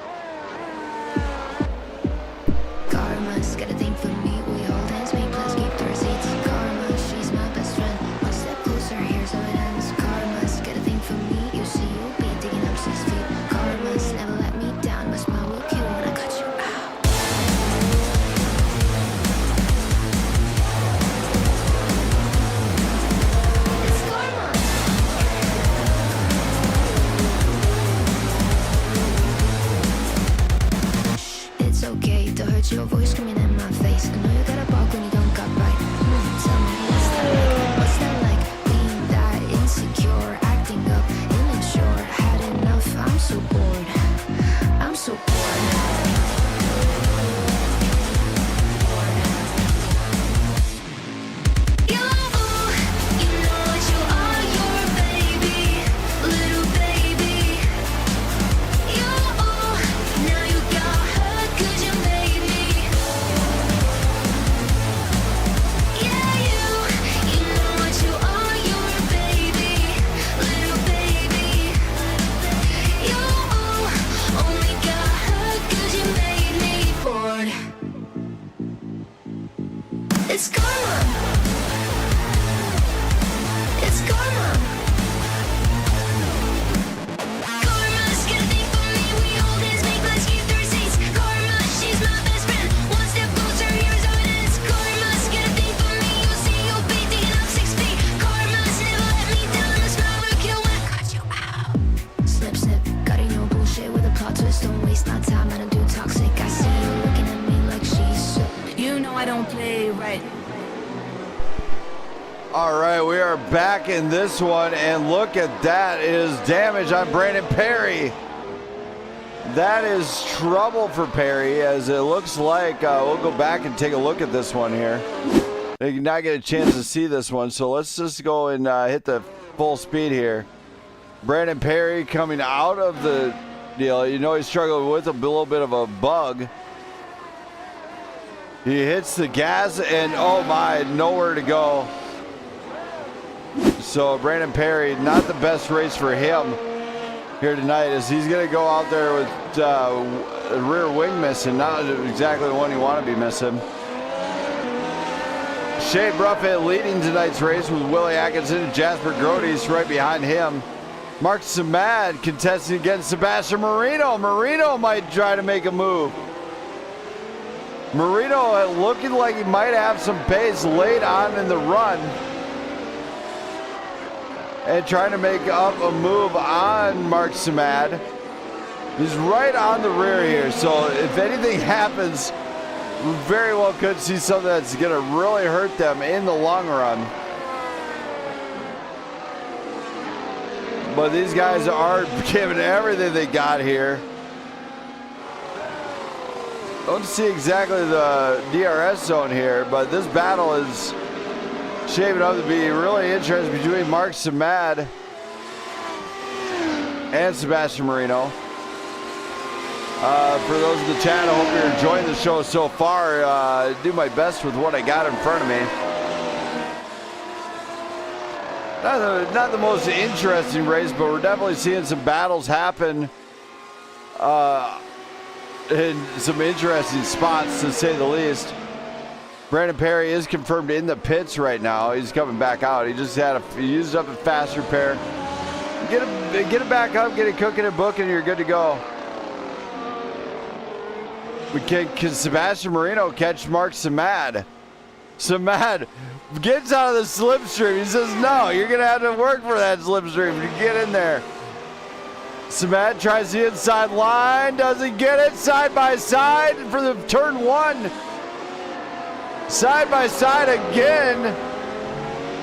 Karma's got a thing for me. We hold hands, make plans, keep the receipts. Karma, she's my best friend. One step closer, here's how it ends. Karma's got a thing for me. You see, you'll be digging up 6 feet. Karma's never let me down. My smile will kill when I cut you out. It's karma. It's okay to hurt your voice screaming in my face. I know you got a bark when you don't got right. Tell me, what's that like? What's that like? Being that insecure, acting up, immature. Had enough, I'm so bored. I'm so bored. It's karma. It's karma. Karma's got a thing for me. We hold hands, make plans, keep the receipts. Karma, she's my best friend. One step closer, here's how it ends. Karma's got a thing for me. You'll see, you'll be digging up 6 feet. Karma's never let me down. My smile will kill when I cut you out. Snip, snip, cutting your bullshit with a plot twist. Don't waste my time. I don't do toxic. I see you looking at me like she's sick. You know I don't play right. All right, we are back in this one, and look at that. It is damage on Brandon Perry. That is trouble for Perry, as it looks like we'll go back and take a look at this one here. They did not get a chance to see this one, so let's just go and hit the full speed here. Brandon Perry coming out of the deal. You know he's struggling with a little bit of a bug. He hits the gas and oh my, nowhere to go. So Brandon Perry, not the best race for him here tonight, as he's going to go out there with a rear wing missing, not exactly the one you want to be missing. Shea Bruffett leading tonight's race with Willie Atkinson and Jasper Grody's right behind him. Mark Samad contesting against Sebastian Marino. Marino might try to make a move. Marino looking like he might have some pace late on in the run. And trying to make up a move on Mark Samad. He's right on the rear here, so if anything happens, we very well could see something that's going to really hurt them in the long run. But these guys are giving everything they got here. Don't see exactly the DRS zone here, but this battle is shaping up to be really interesting between Mark Samad and Sebastian Marino. For those in the chat, I hope you're enjoying the show so far. I do my best with what I got in front of me. Not the most interesting race, but we're definitely seeing some battles happen in some interesting spots, to say the least. Brandon Perry is confirmed in the pits right now. He's coming back out. He just he used up a fast repair. Get it back up, get it cooking and booking, and you're good to go. Can Sebastian Marino catch Mark Samad? Samad gets out of the slipstream. He says, no, you're going to have to work for that slipstream to get in there. Samad tries the inside line, doesn't get it. Side by side for the turn one. Side by side again.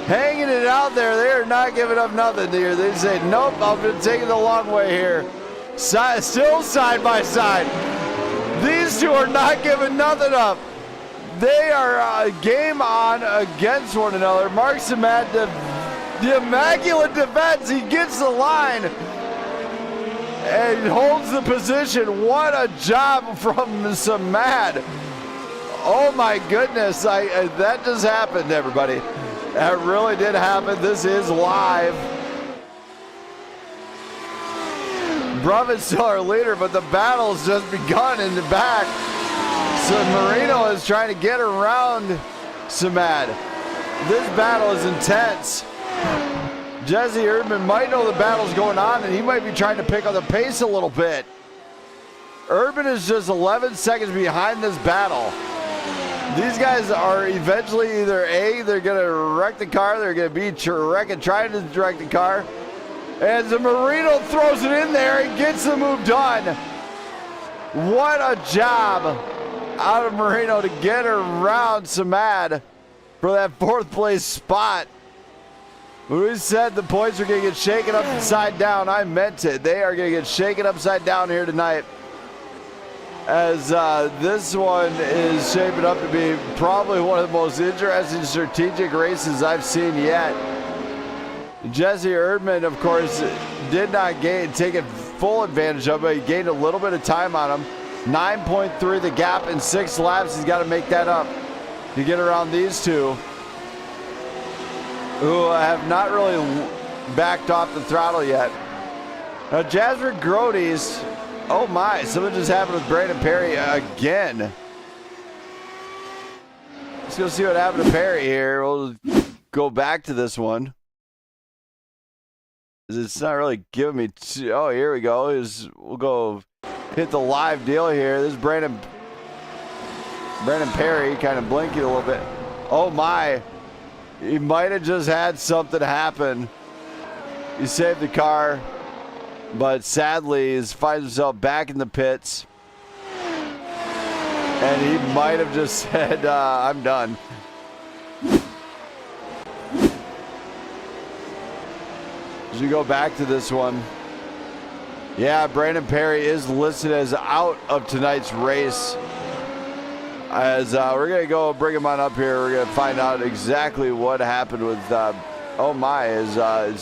Hanging it out there. They are not giving up nothing here. They say, nope, I've been taking the long way here. Still side by side. These two are not giving nothing up. They are game on against one another. Mark Samad, the immaculate defense. He gets the line and holds the position. What a job from Samad. Oh my goodness, that just happened, everybody. That really did happen. This is live. Bruffett's still our leader, but the battle's just begun in the back. So Marino is trying to get around Samad. This battle is intense. Jesse Erdman might know the battle's going on, and he might be trying to pick up the pace a little bit. Erdman is just 11 seconds behind this battle. These guys are eventually either A, they're going to wreck the car, they're going to be trying to direct the car. And the Marino throws it in there and gets the move done. What a job out of Marino to get around Samad for that fourth place spot. When we said the points are going to get shaken upside down, I meant it. They are going to get shaken upside down here tonight, as this one is shaping up to be probably one of the most interesting strategic races I've seen yet. Jesse Erdman, of course, did not take full advantage of it. He gained a little bit of time on him. 9.3 the gap in 6 laps. He's got to make that up to get around these two, who have not really backed off the throttle yet. Now, Jasper Grody's, oh my, something just happened with Brandon Perry again. Let's go see what happened to Perry here. We'll go back to this one. It's not really giving me, oh, here we go. We'll go hit the live deal here. This is Brandon Perry kind of blinking a little bit. Oh my, he might have just had something happen. He saved the car, but sadly he finds himself back in the pits. And he might have just said, I'm done. As we go back to this one, yeah, Brandon Perry is listed as out of tonight's race. As we're going to go bring him on up here. We're going to find out exactly what happened with oh my, is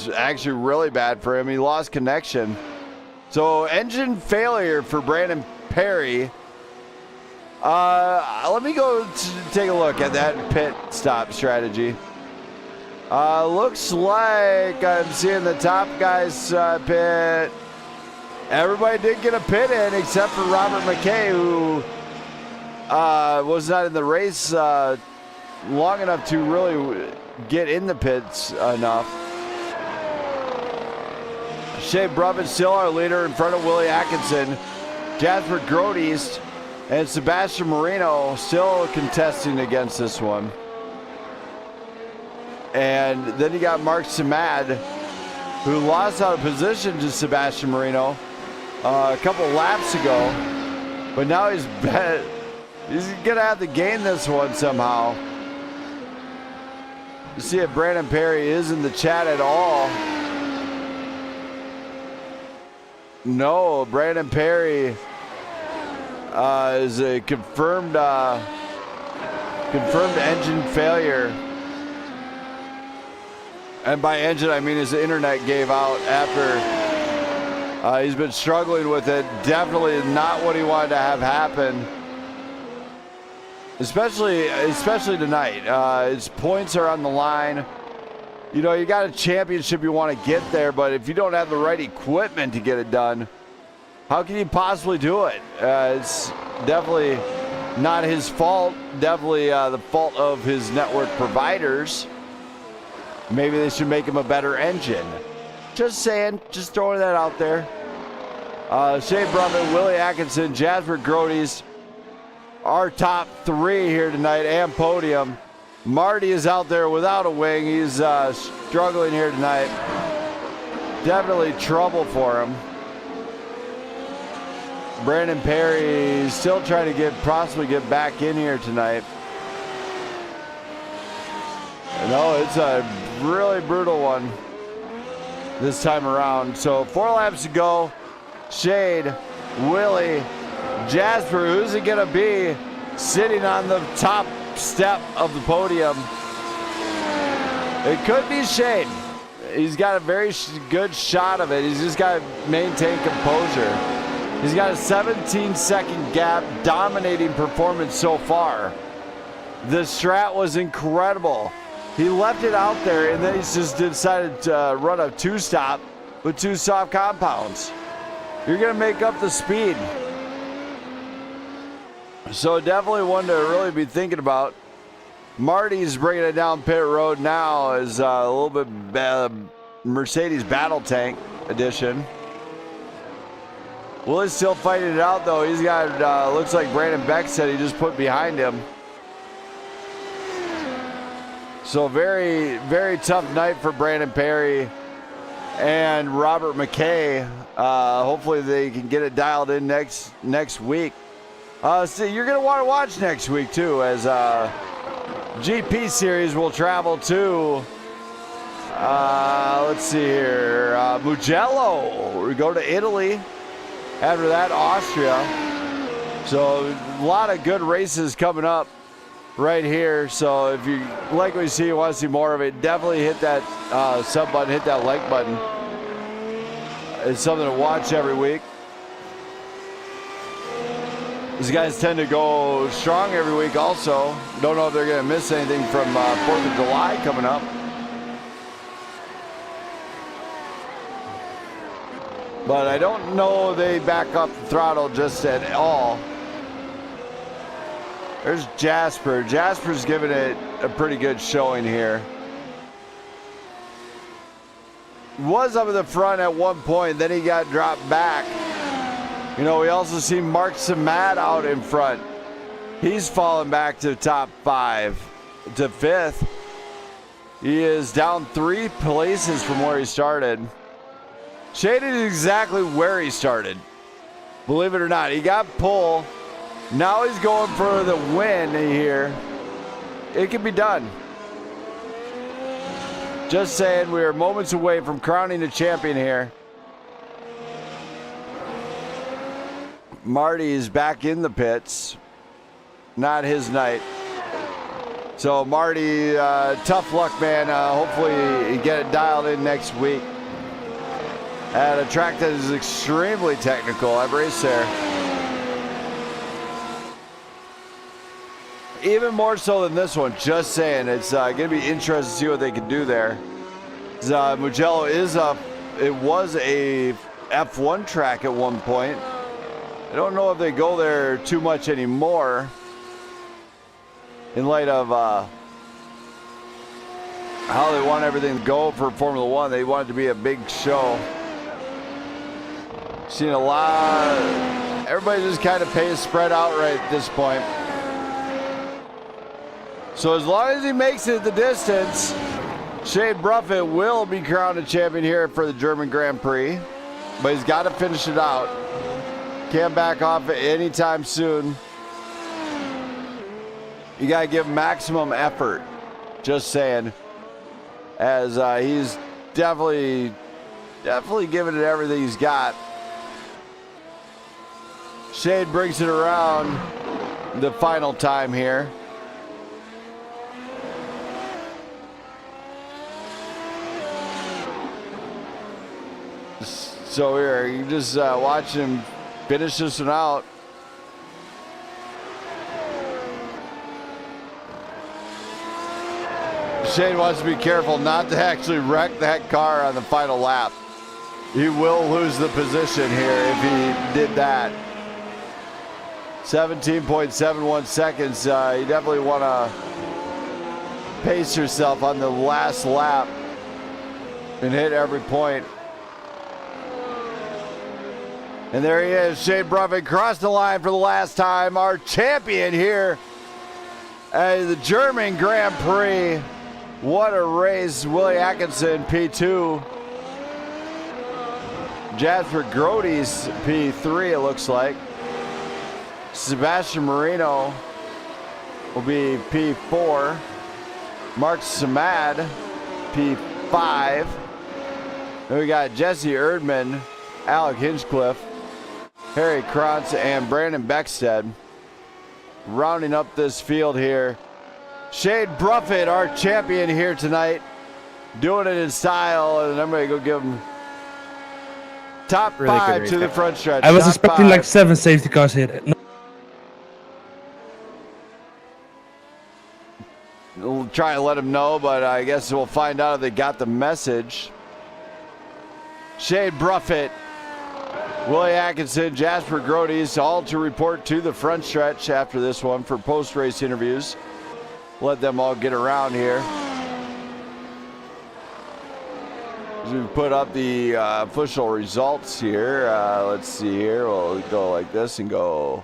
actually really bad for him. He lost connection. So engine failure for Brandon Perry. Let me go take a look at that pit stop strategy. Looks like I'm seeing the top guys pit. Everybody did get a pit in except for Robert McKay, who was not in the race long enough to really get in the pits enough. Shea Brubin still our leader in front of Willie Atkinson. Jasper Groteast and Sebastian Marino still contesting against this one. And then you got Mark Samad, who lost out of position to Sebastian Marino a couple laps ago. But now he's going to have to gain this one somehow. You see if Brandon Perry is in the chat at all. No, Brandon Perry is a confirmed engine failure. And by engine, I mean his internet gave out after he's been struggling with it. Definitely not what he wanted to have happen. Especially tonight. His points are on the line. You know, you got a championship, you want to get there, but if you don't have the right equipment to get it done, how can you possibly do it? It's definitely not his fault. Definitely the fault of his network providers. Maybe they should make him a better engine. Just saying, just throwing that out there. Shea Brubin, Willie Atkinson, Jasper Groteast, our top three here tonight and podium. Marty is out there without a wing. He's struggling here tonight. Definitely trouble for him. Brandon Perry still trying to possibly get back in here tonight. No, it's a really brutal one this time around. So 4 laps to go. Shade, Willie, Jasper, who's it gonna be sitting on the top step of the podium? It could be Shade. He's got a very good shot of it. He's just got to maintain composure. He's got a 17-second gap, dominating performance so far. The strat was incredible. He left it out there, and then he's just decided to run a 2-stop with 2 soft compounds. You're going to make up the speed. So definitely one to really be thinking about. Marty's bringing it down pit road now as a little bit Mercedes Battle Tank edition. Willie's still fighting it out, though. He's got, looks like Brandon Beck said he just put behind him. So very, very tough night for Brandon Perry and Robert McKay. Hopefully they can get it dialed in next week. So you're going to want to watch next week, too, as GP Series will travel to, let's see here, Mugello. We go to Italy. After that, Austria. So a lot of good races coming up right here. So if you like what you see, you want to see more of it, definitely hit that sub button, hit that like button. It's something to watch every week. These guys tend to go strong every week also. Don't know if they're going to miss anything from 4th of July coming up. But I don't know they back up the throttle just at all. There's Jasper. Jasper's giving it a pretty good showing here. Was up in the front at one point, then he got dropped back. You know, we also see Mark Samad out in front. He's fallen back to top 5, to 5th. He is down 3 places from where he started. Shaded exactly where he started. Believe it or not, he got pole. Now he's going for the win here. It can be done. Just saying, we are moments away from crowning a champion here. Marty is back in the pits. Not his night. So Marty, tough luck, man. Hopefully you get it dialed in next week at a track that is extremely technical. I've raced there. Even more so than this one, just saying. It's going to be interesting to see what they can do there. Mugello it was a F1 track at one point. I don't know if they go there too much anymore in light of how they want everything to go for Formula One. They want it to be a big show. Seen a lot. Everybody just kind of pays spread out right at this point. So as long as he makes it the distance, Shane Bruffett will be crowned a champion here for the German Grand Prix. But he's got to finish it out. Can't back off anytime soon. You got to give maximum effort. Just saying. As he's definitely giving it everything he's got. Shane brings it around the final time here. So here, you just watch him finish this one out. Shane wants to be careful not to actually wreck that car on the final lap. He will lose the position here if he did that. 17.71 seconds. You definitely want to pace yourself on the last lap and hit every point. And there he is, Shane Bruffett crossed the line for the last time. Our champion here at the German Grand Prix. What a race. Willie Atkinson, P2. Jasper Grody's P3, it looks like. Sebastian Marino will be P4. Mark Samad, P5. Then we got Jesse Erdman, Alec Hinchcliffe, Harry Krantz, and Brandon Beckstead rounding up this field here. Shane Bruffett, our champion here tonight, doing it in style, and I'm going to go give him top Really 5 to the front stretch. I was Top expecting 5. like 7 safety cars here. No. We'll try and let him know, but I guess we'll find out if they got the message. Shane Bruffett, Willie Atkinson, Jasper Grody's all to report to the front stretch after this one for post-race interviews. Let them all get around here. As we put up the official results here. Let's see here. We'll go like this and go.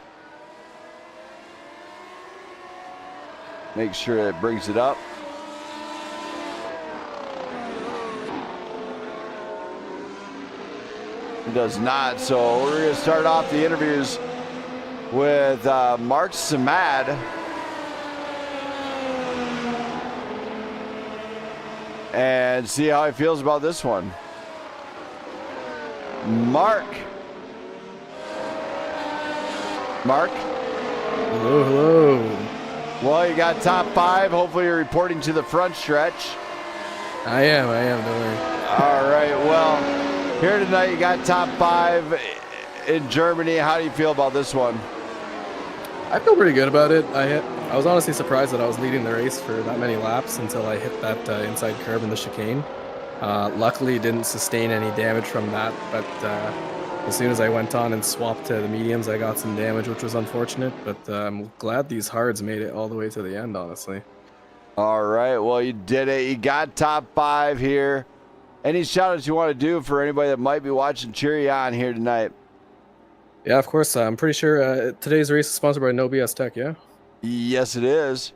Make sure it brings it up. It does not. So we're going to start off the interviews with Mark Samad. And see how he feels about this one. Mark. Hello, hello. Well, you got top 5. Hopefully you're reporting to the front stretch. I am, don't worry. All right, well, here tonight you got top 5 in Germany. How do you feel about this one? I feel pretty good about it. I was honestly surprised that I was leading the race for that many laps until I hit that inside curve in the chicane. Luckily, didn't sustain any damage from that, but as soon as I went on and swapped to the mediums, I got some damage, which was unfortunate, but I'm glad these hards made it all the way to the end, honestly. All right, well, you did it. You got top 5 here. Any shout-outs you want to do for anybody that might be watching cheer you on here tonight? Yeah, of course. I'm pretty sure today's race is sponsored by No BS Tech, yeah? Yes, it is.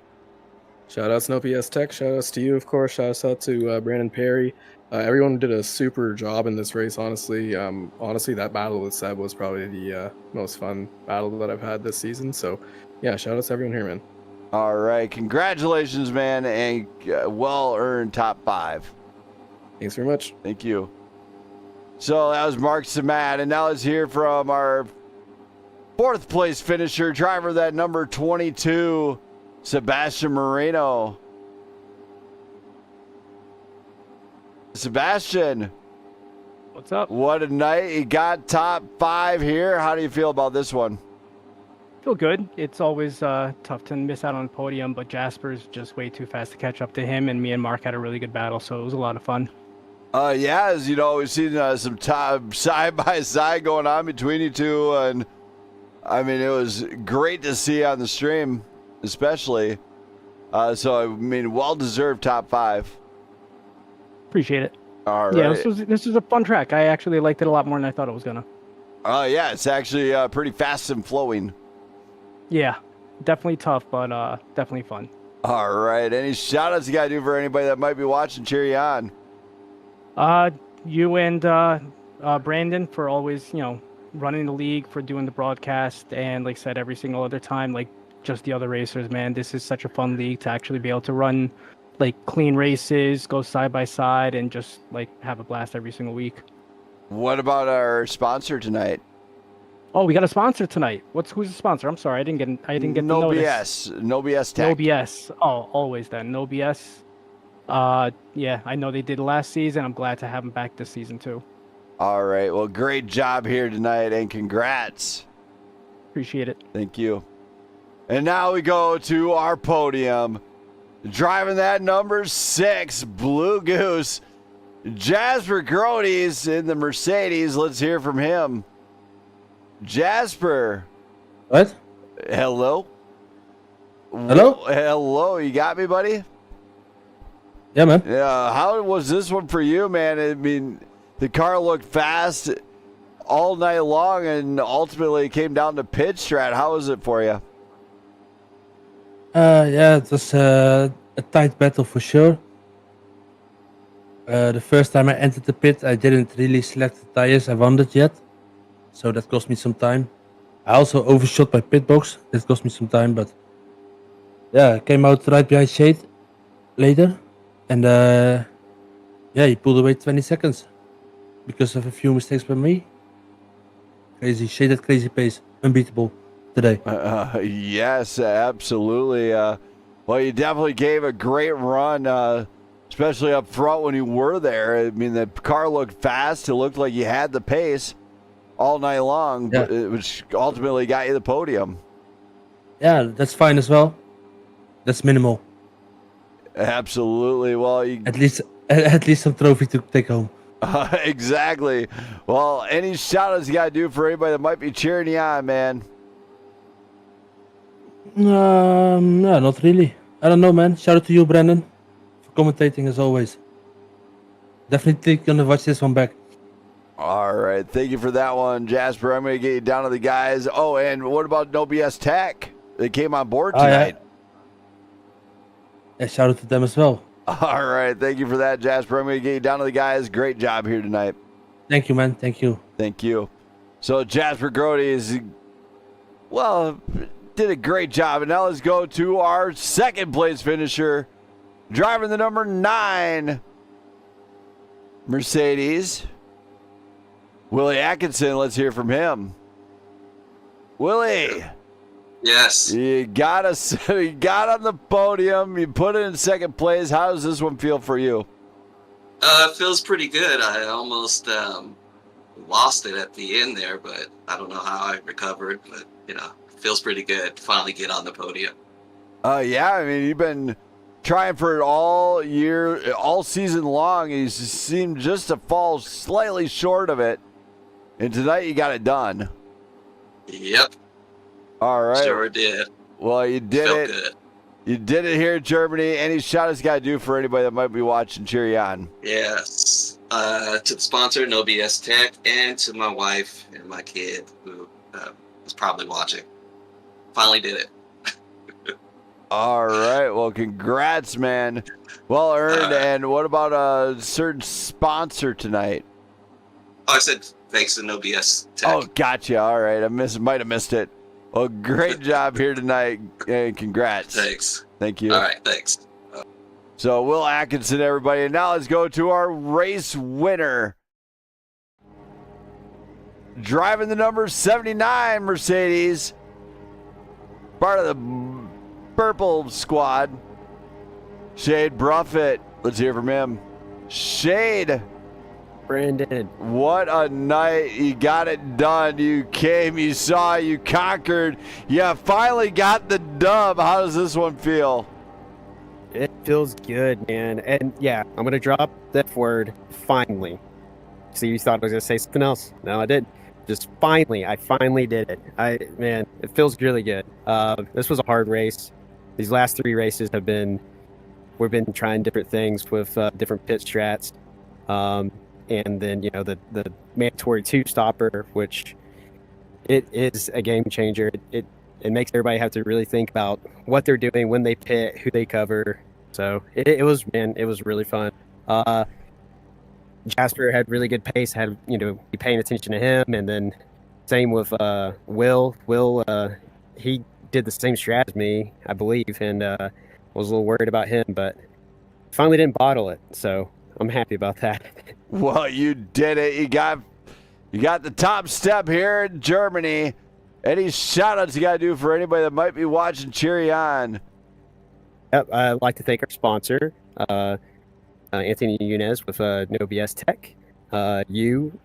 Shout-outs No BS Tech. Shout-outs to you, of course. Shout-outs out to Brandon Perry. Everyone did a super job in this race, honestly. Honestly, that battle with Seb was probably the most fun battle that I've had this season. So, yeah, shout-outs to everyone here, man. All right. Congratulations, man, and well-earned top 5. Thanks very much. Thank you. So that was Mark Samad, and now let's hear from our 4th place finisher, driver that number 22, Sebastian Moreno. Sebastian. What's up? What a night. You got top 5 here. How do you feel about this one? Feel good. It's always tough to miss out on the podium, but Jasper's just way too fast to catch up to him, and me and Mark had a really good battle, so it was a lot of fun. Yeah, as you know, we've seen some top side by side going on between you two, and I mean, it was great to see on the stream, especially. So, I mean, well-deserved top 5. Appreciate it. All right. Yeah, this was a fun track. I actually liked it a lot more than I thought it was gonna. Yeah, it's actually pretty fast and flowing. Yeah, definitely tough, but definitely fun. All right. Any shout-outs you got to do for anybody that might be watching? Cheer you on. You and Brandon for always, running the league, for doing the broadcast, and like I said, every single other time, like just the other racers, man. This is such a fun league to actually be able to run like clean races, go side by side, and just like have a blast every single week. What about our sponsor tonight? Oh, we got a sponsor tonight. Who's the sponsor? I'm sorry, I didn't get No the BS. notice. No BS Tech. No BS. Oh, always then. No BS. Yeah, I know they did last season. I'm glad to have them back this season too. All right. Well, great job here tonight, and congrats. Appreciate it. Thank you. And now we go to our podium. Driving that number 6 Blue Goose, Jasper Grodes in the Mercedes. Let's hear from him. Jasper. What? Hello? Hello? Hello. You got me, buddy? Yeah, man. Yeah. How was this one for you, man? I mean, the car looked fast all night long, and ultimately it came down to pit strat. How was it for you? Yeah, it was a tight battle for sure. The first time I entered the pit, I didn't really select the tires I wanted yet, so that cost me some time. I also overshot my pit box. That cost me some time, but yeah, I came out right behind Shade later, and yeah, he pulled away 20 seconds because of a few mistakes by me. Crazy, Shade at crazy pace, unbeatable today. Yes, absolutely. Well, you definitely gave a great run, especially up front when you were there. I mean, the car looked fast. It looked like you had the pace all night long, Yeah. which ultimately got you the podium. Yeah, that's fine as well. That's minimal. Absolutely. Well, you At least some trophy to take home. exactly. Well, any shout-outs you got to do for anybody that might be cheering you on, man? No, not really. I don't know, man. Shout out to you, Brandon, for commentating as always. Definitely gonna watch this one back. All right. Thank you for that one, Jasper. I'm going to get you down to the guys. Oh, and what about No BS Tech? They came on board tonight. Yeah, shout out to them as well. All right. Thank you for that, Jasper. I'm going to get you down to the guys. Great job here tonight. Thank you, man. Thank you. Thank you. So Jasper Grodes, well, did a great job. And now let's go to our second place finisher, driving the number 9 Mercedes, Willie Atkinson. Let's hear from him. Willie. Yes. You got us. You got on the podium. You put it in second place. How does this one feel for you? It feels pretty good. I almost lost it at the end there, but I don't know how I recovered. But it feels pretty good. Finally get on the podium. Yeah. I mean, you've been trying for it all year, all season long. You seemed just to fall slightly short of it, and tonight you got it done. Yep. All right. Sure did. Well, you did Felt it. good. You did it here in Germany. Any shout-outs you got to do for anybody that might be watching, cheer you on? Yes. To the sponsor, No BS Tech, and to my wife and my kid who was probably watching. Finally did it. All right. Well, congrats, man. Well earned. And what about a certain sponsor tonight? Oh, I said thanks to No BS Tech. Oh, gotcha. All right. Might have missed it. Well, great job here tonight, and congrats. Thanks. Thank you. All right, thanks. So, Will Atkinson, everybody. And now let's go to our race winner. Driving the number 79 Mercedes. Part of the purple squad. Shade Bruffett. Let's hear from him. Shade. Brandon. What a night. You got it done. You came, you saw, you conquered. You finally got the dub. How does this one feel? It feels good, man. And yeah, I'm going to drop that word, finally. See, you thought I was going to say something else. No, I didn't. Just finally. I finally did it. Man, it feels really good. This was a hard race. These last 3 races we've been trying different things with different pit strats. And then, the mandatory 2-stopper, which it is a game changer. It makes everybody have to really think about what they're doing, when they pit, who they cover. So it was really fun. Jasper had really good pace, had, be paying attention to him. And then same with Will. Will, he did the same strat as me, I believe, and was a little worried about him, but finally didn't bottle it. So I'm happy about that. Well, you did it. You got the top step here in Germany. Any shout-outs you got to do for anybody that might be watching, cheering on? Yep, I'd like to thank our sponsor, Anthony Yunez with No BS Tech. You,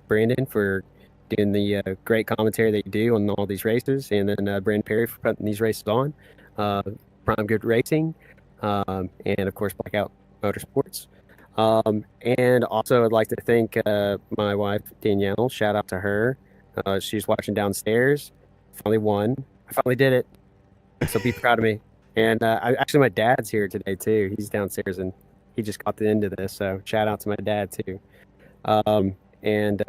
Brandon, for doing the great commentary that you do on all these races, and then Brandon Perry for putting these races on. Prime Good Racing, and of course Blackout Motorsports. And also I'd like to thank my wife Danielle. Shout out to her. She's watching downstairs. Finally won. I finally did it. So be proud of me. And actually my dad's here today too. He's downstairs and he just caught the end of this. So shout out to my dad too. And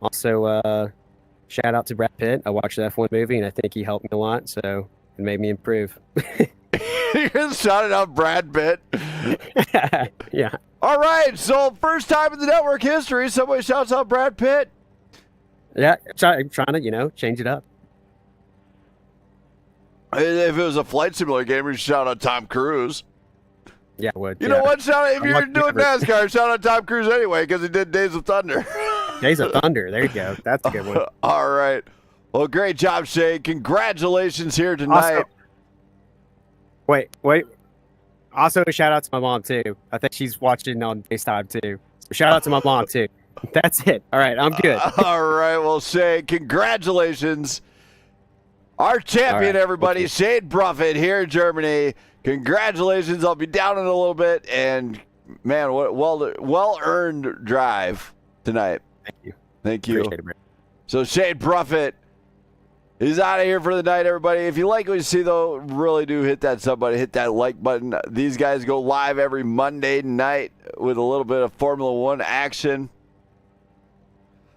also shout out to Brad Pitt. I watched the F1 movie and I think he helped me a lot. So it made me improve. You're shouting out Brad Pitt. Yeah. All right. So first time in the network history, somebody shouts out Brad Pitt. Yeah. I'm trying to, change it up. If it was a flight simulator game, you'd shout out Tom Cruise. Yeah, I would. You know what? If you're doing NASCAR, shout out Tom Cruise anyway because he did Days of Thunder. Days of Thunder. There you go. That's a good one. All right. Well, great job, Shay. Congratulations here tonight. Also, wait. Also, shout out to my mom, too. I think she's watching on FaceTime, too. So shout out to my mom, too. That's it. All right, I'm good. All right. Well, Shay, congratulations. Our champion, everybody, Shade Bruffett here in Germany. Congratulations. I'll be down in a little bit. And, man, well-earned drive tonight. Thank you. Appreciate it, man. So, Shade Bruffett is out of here for the night, everybody. If you like what you see, though, really do hit that sub button, hit that like button. These guys go live every Monday night with a little bit of Formula One action.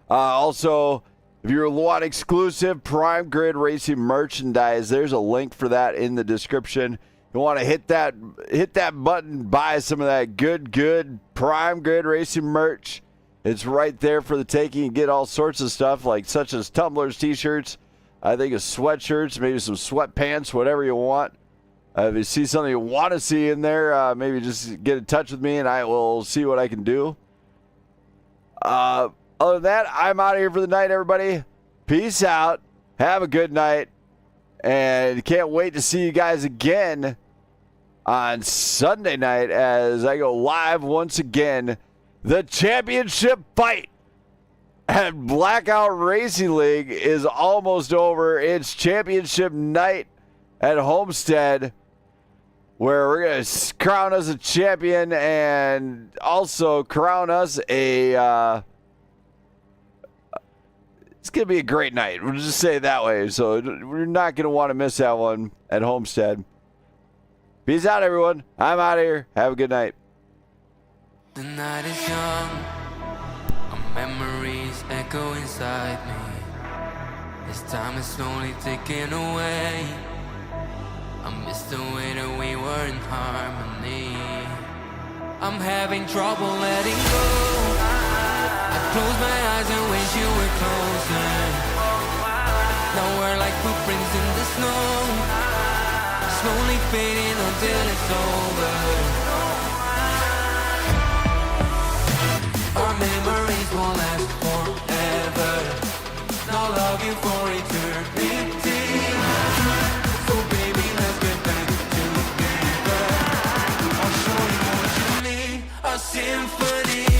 Also, if you want exclusive Prime Grid Racing merchandise, there's a link for that in the description. You want to hit that button, buy some of that good Prime Grid Racing merch. It's right there for the taking. You get all sorts of stuff, such as tumblers, t-shirts, I think of sweatshirts, maybe some sweatpants, whatever you want. If you see something you want to see in there, maybe just get in touch with me and I will see what I can do. Other than that, I'm out of here for the night, everybody. Peace out. Have a good night. And can't wait to see you guys again on Sunday night as I go live once again. The championship fight at Blackout Racing League is almost over. It's championship night at Homestead, where we're going to crown us a champion and also crown us a... it's going to be a great night. We'll just say it that way. So we're not going to want to miss that one at Homestead. Peace out, everyone. I'm out of here. Have a good night. The night is young, our memories echo inside me. As time is slowly ticking away, I miss the way that we were in harmony. I'm having trouble letting go. I close my eyes and wish you were closer. Now we're like footprints in the snow, slowly fading until it's over. Our memories won't last forever. I'll love you for eternity. So baby, let's get symphony.